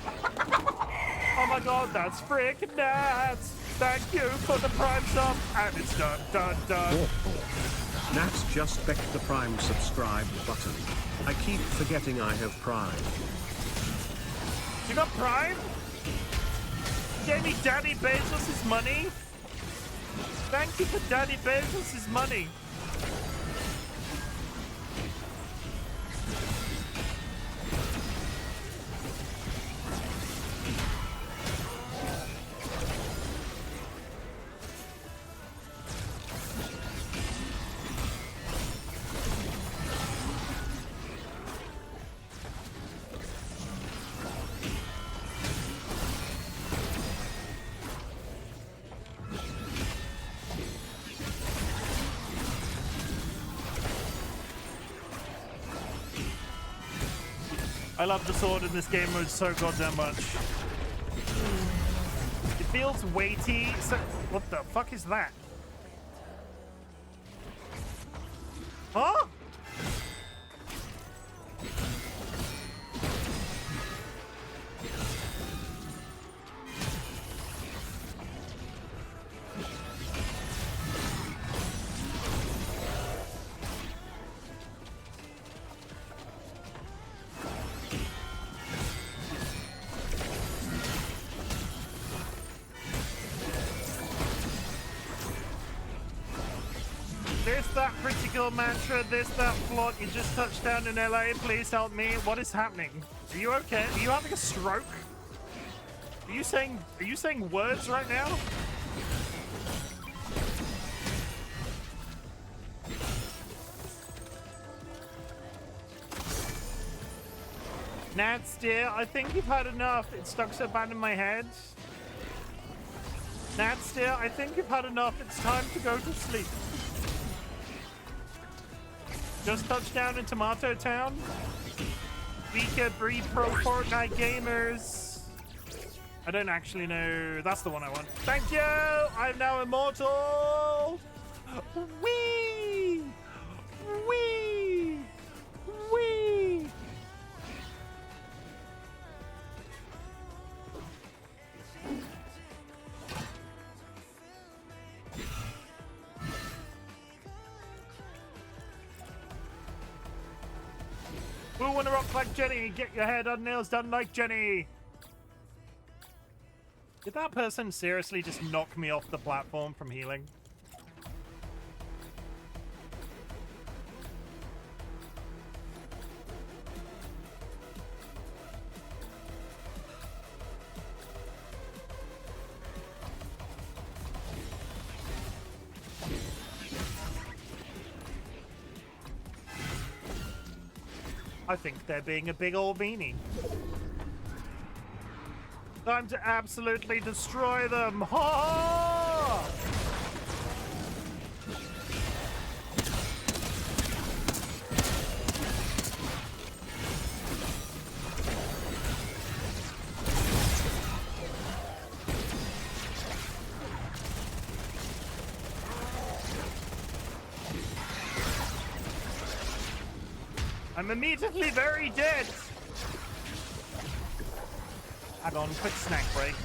Oh my god, that's freaking nuts. Thank you for the prime sub. And it's done, done, done. Nats just becked the prime subscribe button. I keep forgetting I have prime. You got prime? Gave me Daddy Bezos' money? Thank you for Daddy Bezos' money. I love the sword in this game mode so goddamn much. It feels weighty. So, what the fuck is that? Huh? There's that pretty girl mantra, there's that plot, you just touched down in LA, please help me. What is happening? Are you okay? Are you having a stroke? Are you saying words right now? Nats, dear, I think you've had enough. It's stuck so bad in my head. Nats, dear, I think you've had enough. It's time to go to sleep. Just touched down in Tomato Town. We could breed pro Fortnite gamers. I don't actually know. That's the one I want. Thank you! I'm now immortal! Whee! Whee! Whee! Who wanna rock like Jenny? Get your hair done, nails done like Jenny. Did that person seriously just knock me off the platform from healing? I think they're being a big old meanie. Time to absolutely destroy them! Ha! I'm immediately very dead! Hang on, quick snack break.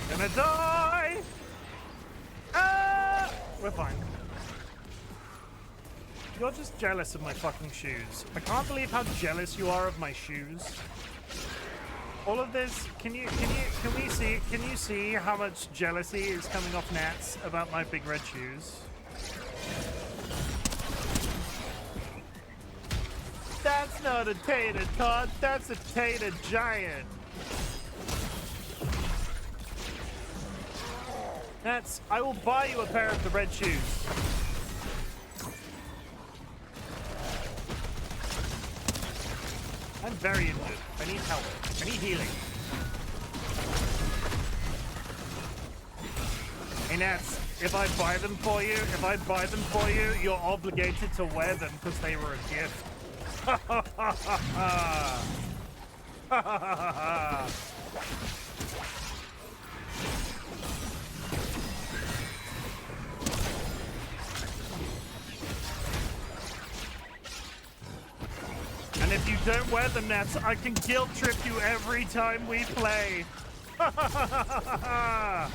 Gonna die! Ah! We're fine. You're just jealous of my fucking shoes. I can't believe how jealous you are of my shoes. All of this, can you see how much jealousy is coming off Nats about my big red shoes? That's not a tater tot, that's a tater giant. Nats, I will buy you a pair of the red shoes. very injured. I need help. I need healing. Hey Nats, if I buy them for you, you're obligated to wear them because they were a gift. Ha ha ha ha ha! Ha ha ha ha! And if you don't wear them, Nats, I can guilt trip you every time we play. Ha ha ha ha ha ha!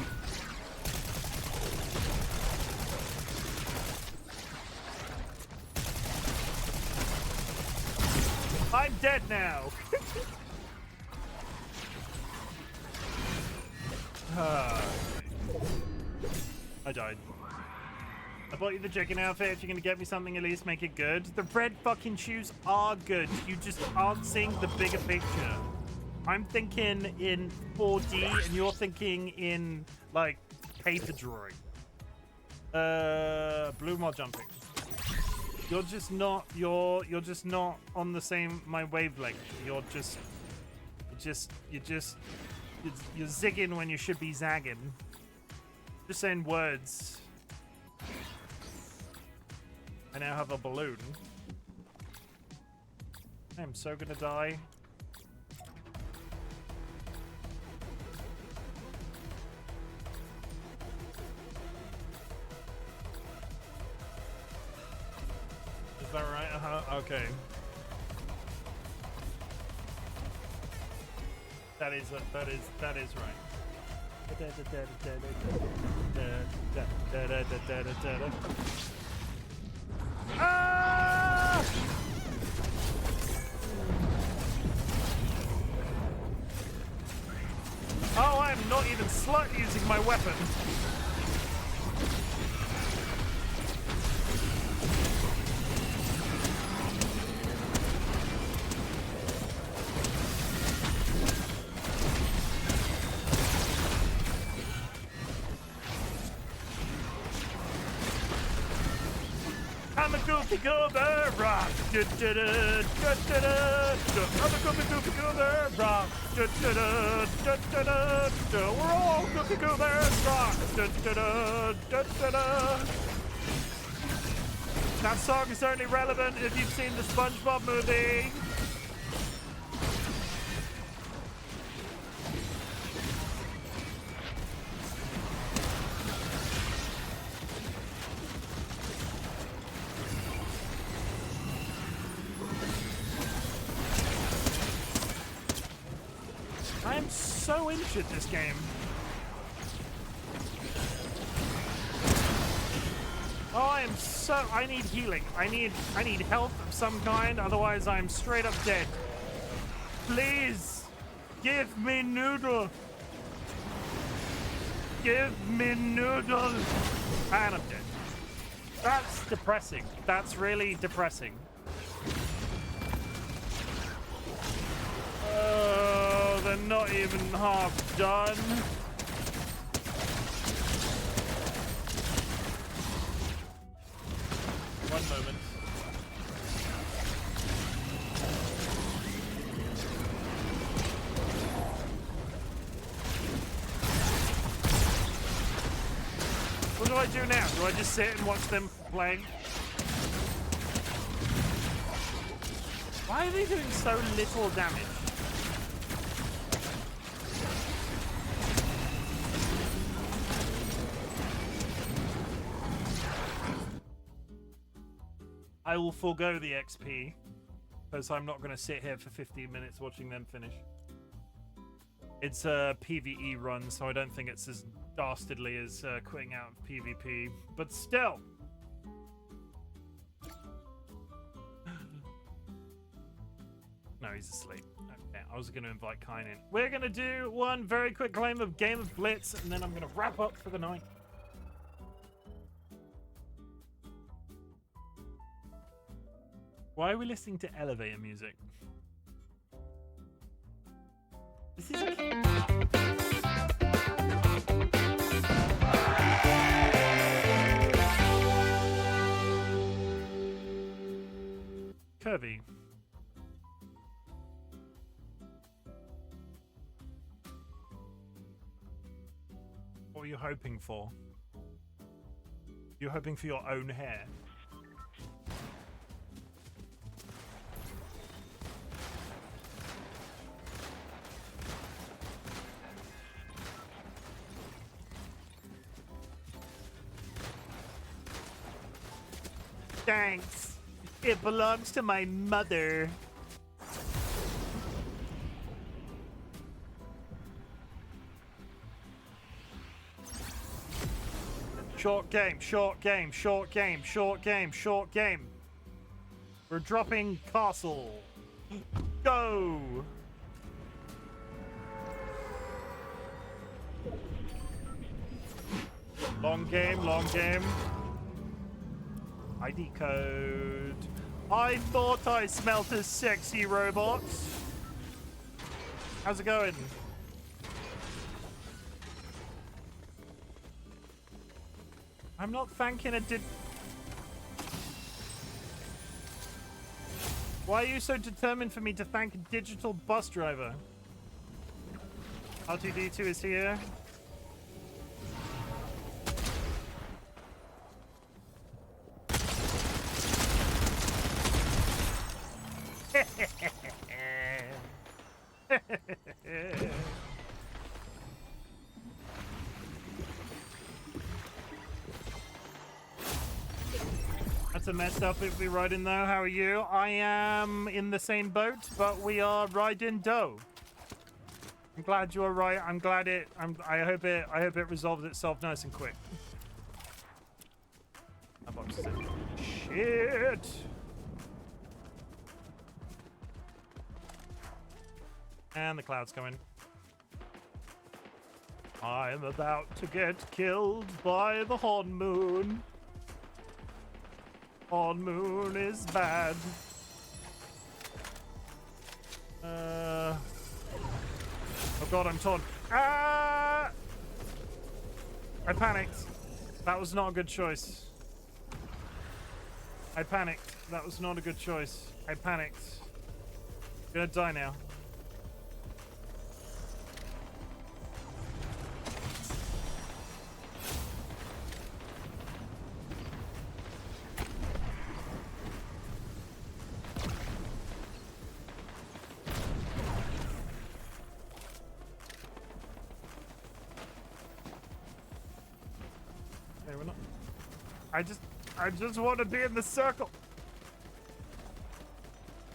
I'm dead now. I died. I bought you the chicken outfit. If you're gonna get me something, at least make it good. The red fucking shoes are good. You just aren't seeing the bigger picture. I'm thinking in 4D and you're thinking in like paper drawing. Blue mod jumping. You're just not on the same my wavelength. You're zigging when you should be zagging. Just saying words. I now have a balloon. I'm so gonna die. Is that right? Okay. That is right. Ah! Oh, I'm not even slut using my weapon. I'm a goofy goober rock. I'm a goofy goober rock. We're all goofy goobers rock. That song is only relevant if you've seen the SpongeBob movie. I'm so injured this game. Oh, I need healing. I need health of some kind, otherwise I'm straight up dead. Please, give me noodle. Give me noodle. And I'm dead. That's depressing. That's really depressing. Oh, they're not even half done. One moment. What do I do now? Do I just sit and watch them playing? Why are they doing so little damage? I will forego the XP because I'm not going to sit here for 15 minutes watching them finish. It's a PvE run, so I don't think it's as dastardly as quitting out of PvP, but still. No, he's asleep. Okay, I was going to invite Kine in. We're going to do one very quick claim of Game of Blitz, and then I'm going to wrap up for the night. Why are we listening to elevator music? This is Kirby. you hoping for? You're hoping for your own hair? Thanks. It belongs to my mother. Short game, short game, short game, short game, short game. We're dropping castle. Go! Long game, long game. ID code. I thought I smelt a sexy robot. How's it going? I'm not thanking a Why are you so determined for me to thank a digital bus driver? R2D2 is here. That's a messed up if we riding though. How are you? I am in the same boat, but we are riding dough. I'm glad you are right. I'm glad it. I hope it resolves itself nice and quick. That box is in. Shit. And the cloud's coming. I'm about to get killed by the Horn Moon. Horn Moon is bad. Oh god, I'm torn. Ah! I panicked. That was not a good choice. I panicked. That was not a good choice. I panicked. I'm gonna die now. I just want to be in the circle.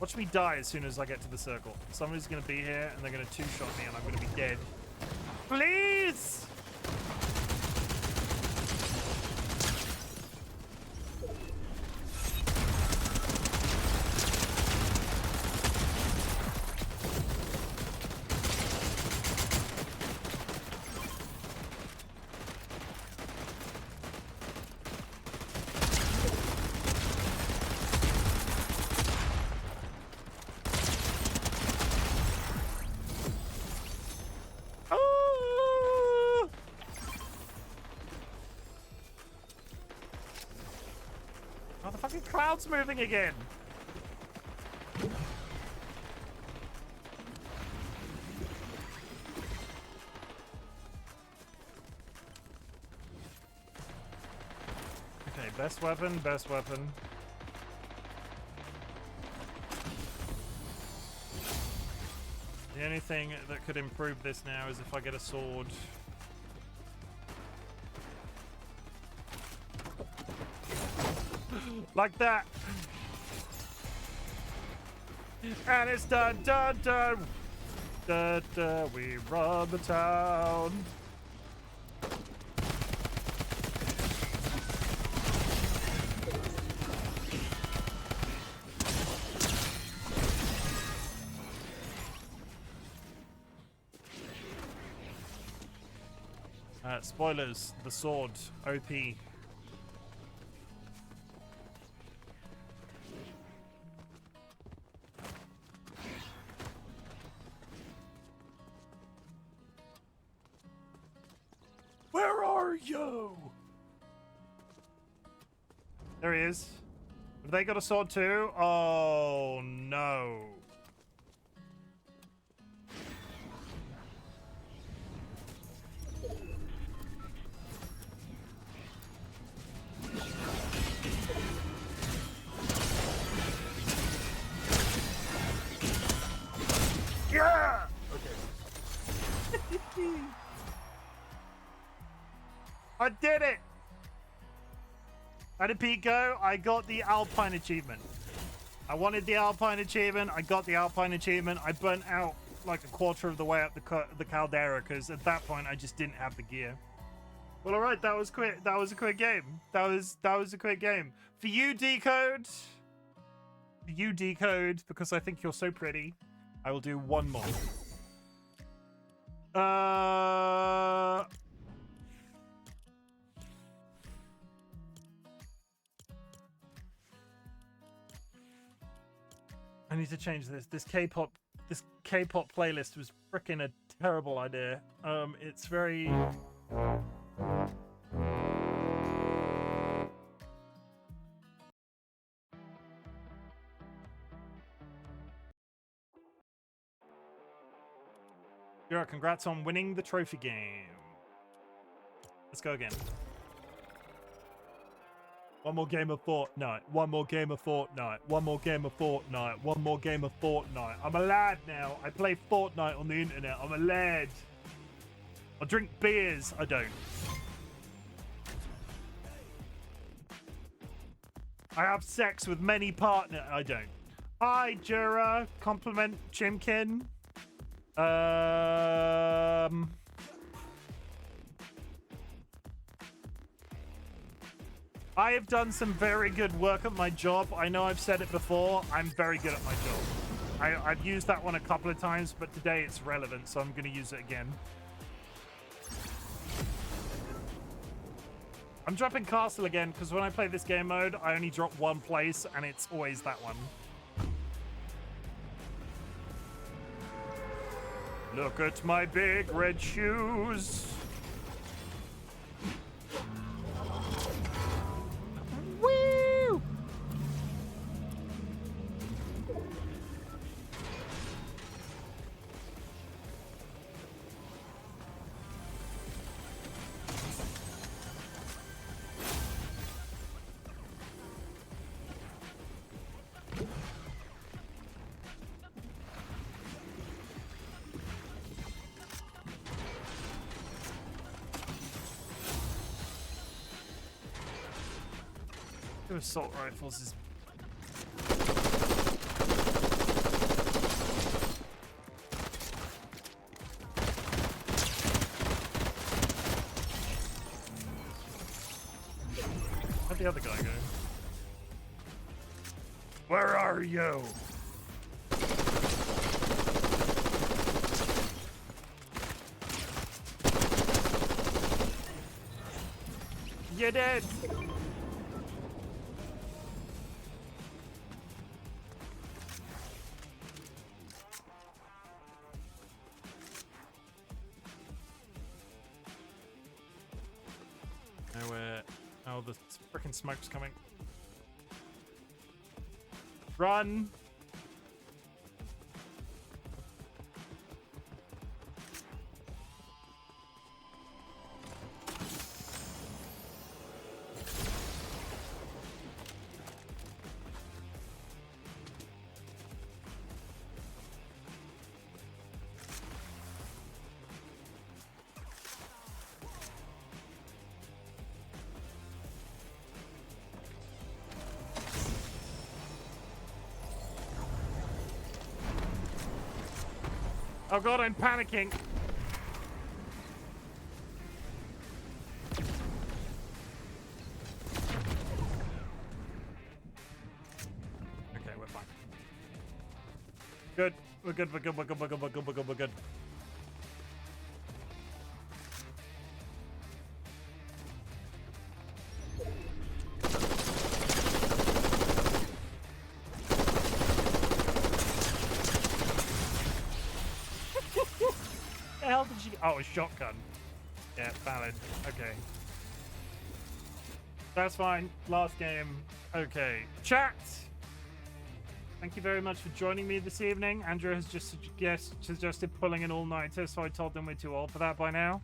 Watch me die as soon as I get to the circle. Somebody's going to be here and they're going to two-shot me and I'm going to be dead. Please! Cloud's moving again. Okay, best weapon, best weapon. The only thing that could improve this now is if I get a sword. Like that. And it's done, done, done. Da, da, we run the town. Spoilers, the sword, OP. Where are you? There he is. Have they got a sword too? Oh no. I did it! How did Pete go? I got the Alpine achievement. I wanted the Alpine achievement. I got the Alpine achievement. I burnt out like a quarter of the way up the caldera because at that point I just didn't have the gear. Well, all right, that was quick. That was a quick game. That was a quick game. For you, Decode. For you, Decode, because I think you're so pretty, I will do one more. I need to change this. This K-pop playlist was freaking a terrible idea. It's very. Yura, congrats on winning the trophy game. Let's go again. One more game of Fortnite. One more game of Fortnite. One more game of Fortnite. One more game of Fortnite. I'm a lad now. I play Fortnite on the internet. I'm a lad. I drink beers. I don't. I have sex with many partners. I don't. Hi, Jura. Compliment Chimken. I have done some very good work at my job. I know I've said it before. I'm very good at my job. I've used that one a couple of times, but today it's relevant, so I'm going to use it again. I'm dropping Castle again, because when I play this game mode, I only drop one place, and it's always that one. Look at my big red shoes. Woo! Assault rifles is how'd the other guy go? Where are you? You're dead. Oh, the frickin' smoke's coming. Run! Oh god, I'm panicking. Okay, we're fine. Good. We're good, we're good, we're good, we're good, we're good, we're good, we're good. The hell did she? Oh, a shotgun. Yeah, valid. Okay. That's fine. Last game. Okay. Chat! Thank you very much for joining me this evening. Andrew has just suggested pulling an all-nighter, so I told them we're too old for that by now.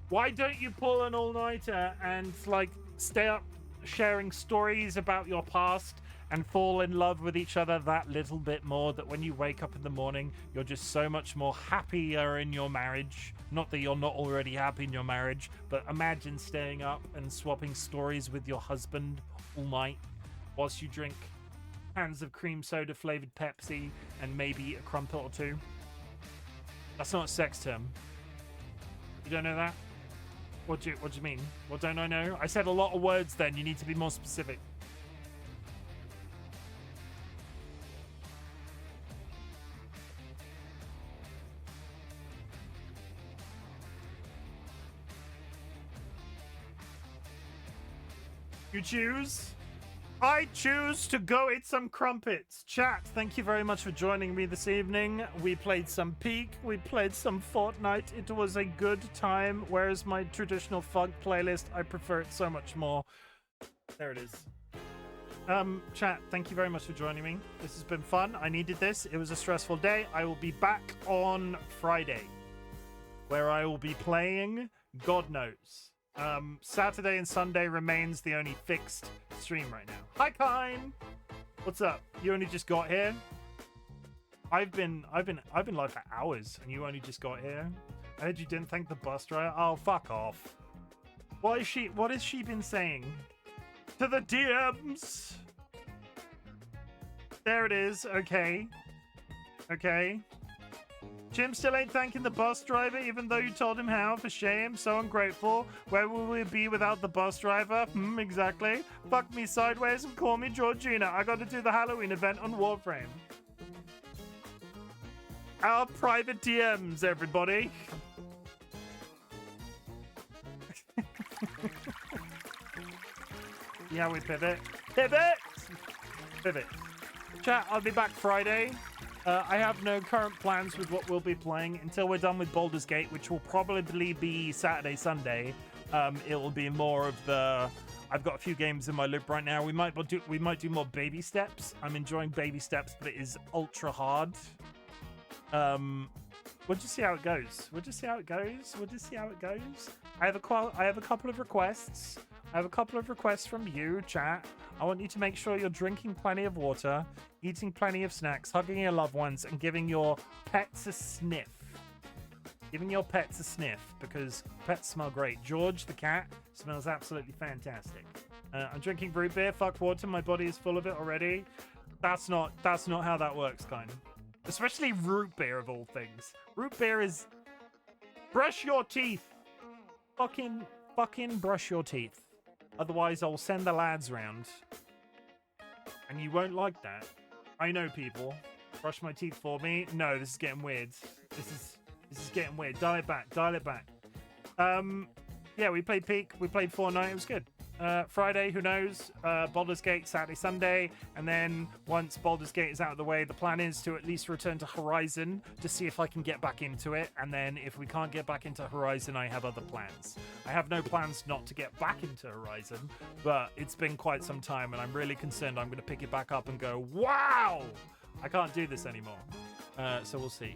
Why don't you pull an all-nighter and, like, stay up sharing stories about your past and fall in love with each other that little bit more, that when you wake up in the morning, you're just so much more happier in your marriage. Not that you're not already happy in your marriage, but imagine staying up and swapping stories with your husband all night whilst you drink cans of cream soda flavored Pepsi and maybe a crumpet or two. That's not a sex term. You don't know that? What do you mean? What don't I know? I said a lot of words then. You need to be more specific. You choose? I choose to go eat some crumpets. Chat, thank you very much for joining me this evening. We played some Peak. We played some Fortnite. It was a good time. Where's my traditional funk playlist? I prefer it so much more. There it is. Chat, thank you very much for joining me. This has been fun. I needed this. It was a stressful day. I will be back on Friday, where I will be playing God knows. Saturday and Sunday remains the only fixed stream right now. Hi, Kine. What's up? You only just got here. I've been live for hours, and you only just got here. I heard you didn't thank the bus driver. Oh, fuck off. What has she been saying? To the DMs. There it is. Okay. Okay. Chim still ain't thanking the bus driver, even though you told him how. For shame. So ungrateful. Where will we be without the bus driver? Exactly. Fuck me sideways and call me Georgina. I got to do the Halloween event on Warframe. Our private DMs, everybody. Yeah, we pivot. Pivot! Pivot. Chat, I'll be back Friday. I have no current plans with what we'll be playing until we're done with Baldur's Gate, which will probably be Saturday, Sunday. It will be more of the... I've got a few games in my loop right now. We might do more baby steps. I'm enjoying baby steps, but it is ultra hard. We'll just see how it goes. We'll just see how it goes. We'll just see how it goes. I have a couple of requests. I have a couple of requests from you, chat. I want you to make sure you're drinking plenty of water, eating plenty of snacks, hugging your loved ones, and giving your pets a sniff. Giving your pets a sniff, because pets smell great. George, the cat, smells absolutely fantastic. I'm drinking root beer. Fuck water. My body is full of it already. That's not how that works, kind of. Especially root beer, of all things. Root beer is... Brush your teeth. Fucking brush your teeth. Otherwise, I'll send the lads round. And you won't like that. I know, people. Brush my teeth for me. No, this is getting weird. This is getting weird. Dial it back. Dial it back. Yeah, we played Peak. We played Fortnite. It was good. Friday, who knows? Baldur's Gate, Saturday, Sunday. And then once Baldur's Gate is out of the way, the plan is to at least return to Horizon to see if I can get back into it. And then if we can't get back into Horizon, I have other plans. I have no plans not to get back into Horizon, but it's been quite some time and I'm really concerned I'm going to pick it back up and go, wow, I can't do this anymore. So we'll see.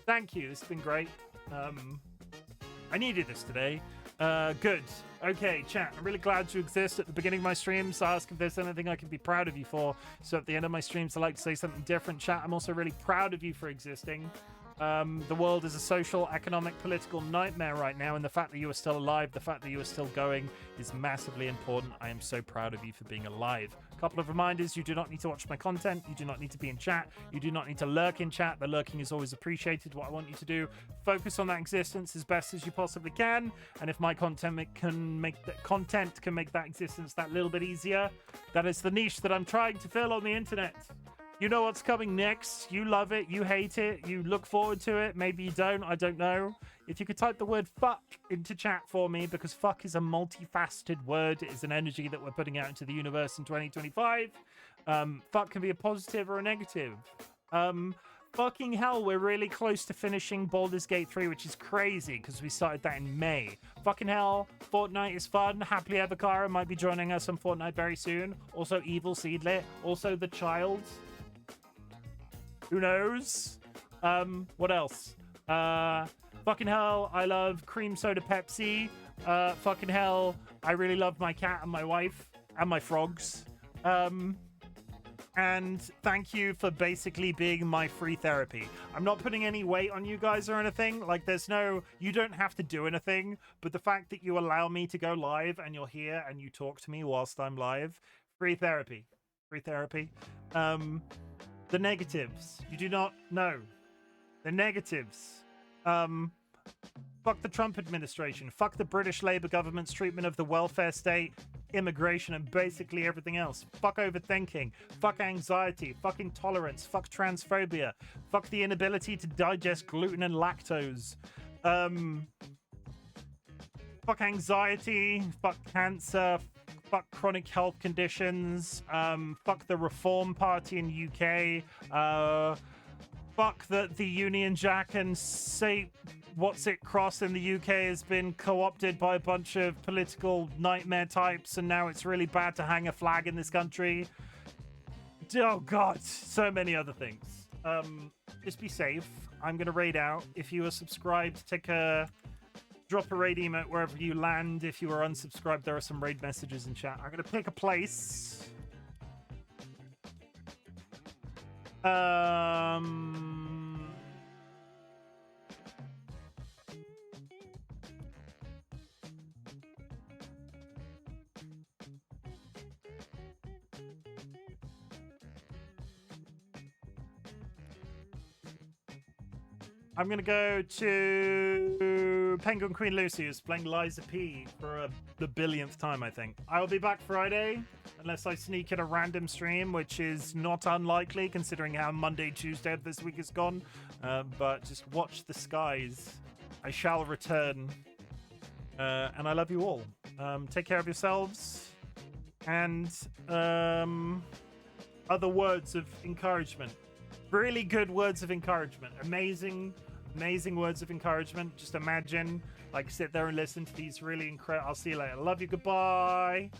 Thank you. This has been great. I needed this today. Good. Okay, chat. I'm really glad to exist at the beginning of my streams. Ask if there's anything I can be proud of you for. So at the end of my streams, I like to say something different. Chat, I'm also really proud of you for existing. The world is a social, economic, political nightmare right now, and the fact that you are still alive, the fact that you are still going is massively important. I am so proud of you for being alive. A couple of reminders: you do not need to watch my content, you do not need to be in chat, you do not need to lurk in chat. The lurking is always appreciated. What I want you to do, focus on that existence as best as you possibly can, and if my content can make that existence that little bit easier, that is the niche that I'm trying to fill on the internet. You know what's coming next. You love it. You hate it. You look forward to it. Maybe you don't. I don't know. If you could type the word fuck into chat for me, because fuck is a multifaceted word. It is an energy that we're putting out into the universe in 2025. Fuck can be a positive or a negative. Fucking hell, we're really close to finishing Baldur's Gate 3, which is crazy because we started that in May. Fucking hell, Fortnite is fun. Happily Ever Cara might be joining us on Fortnite very soon. Also Evil Seedlit. Also The Child. Who knows? What else? Fucking hell, I love cream soda Pepsi. Fucking hell, I really love my cat and my wife and my frogs. And thank you for basically being my free therapy. I'm not putting any weight on you guys or anything. Like, you don't have to do anything. But the fact that you allow me to go live and you're here and you talk to me whilst I'm live, free therapy. Free therapy. The negatives. You do not know. The negatives. Fuck the Trump administration. Fuck the British Labour government's treatment of the welfare state, immigration, and basically everything else. Fuck overthinking. Fuck anxiety. Fuck intolerance. Fuck transphobia. Fuck the inability to digest gluten and lactose. Fuck anxiety. Fuck cancer. Fuck chronic health conditions. Fuck the Reform Party in UK. Fuck that the Union Jack and say what's it cross in the UK has been co-opted by a bunch of political nightmare types, and now it's really bad to hang a flag in this country. Oh god, so many other things. Just be safe. I'm gonna raid out. If you are subscribed, drop a raid emote wherever you land. If you are unsubscribed, there are some raid messages in chat. I'm gonna pick a place. I'm gonna go to Penguin Queen Lucy, who's playing Liza P for the billionth time, I think. I will be back Friday, unless I sneak in a random stream, which is not unlikely considering how Monday, Tuesday of this week is gone. But just watch the skies. I shall return. And I love you all. Take care of yourselves. And other words of encouragement. Really good words of encouragement. Amazing words of encouragement. Just imagine, like, sit there and listen to these really incredible. I'll see you later. Love you. Goodbye.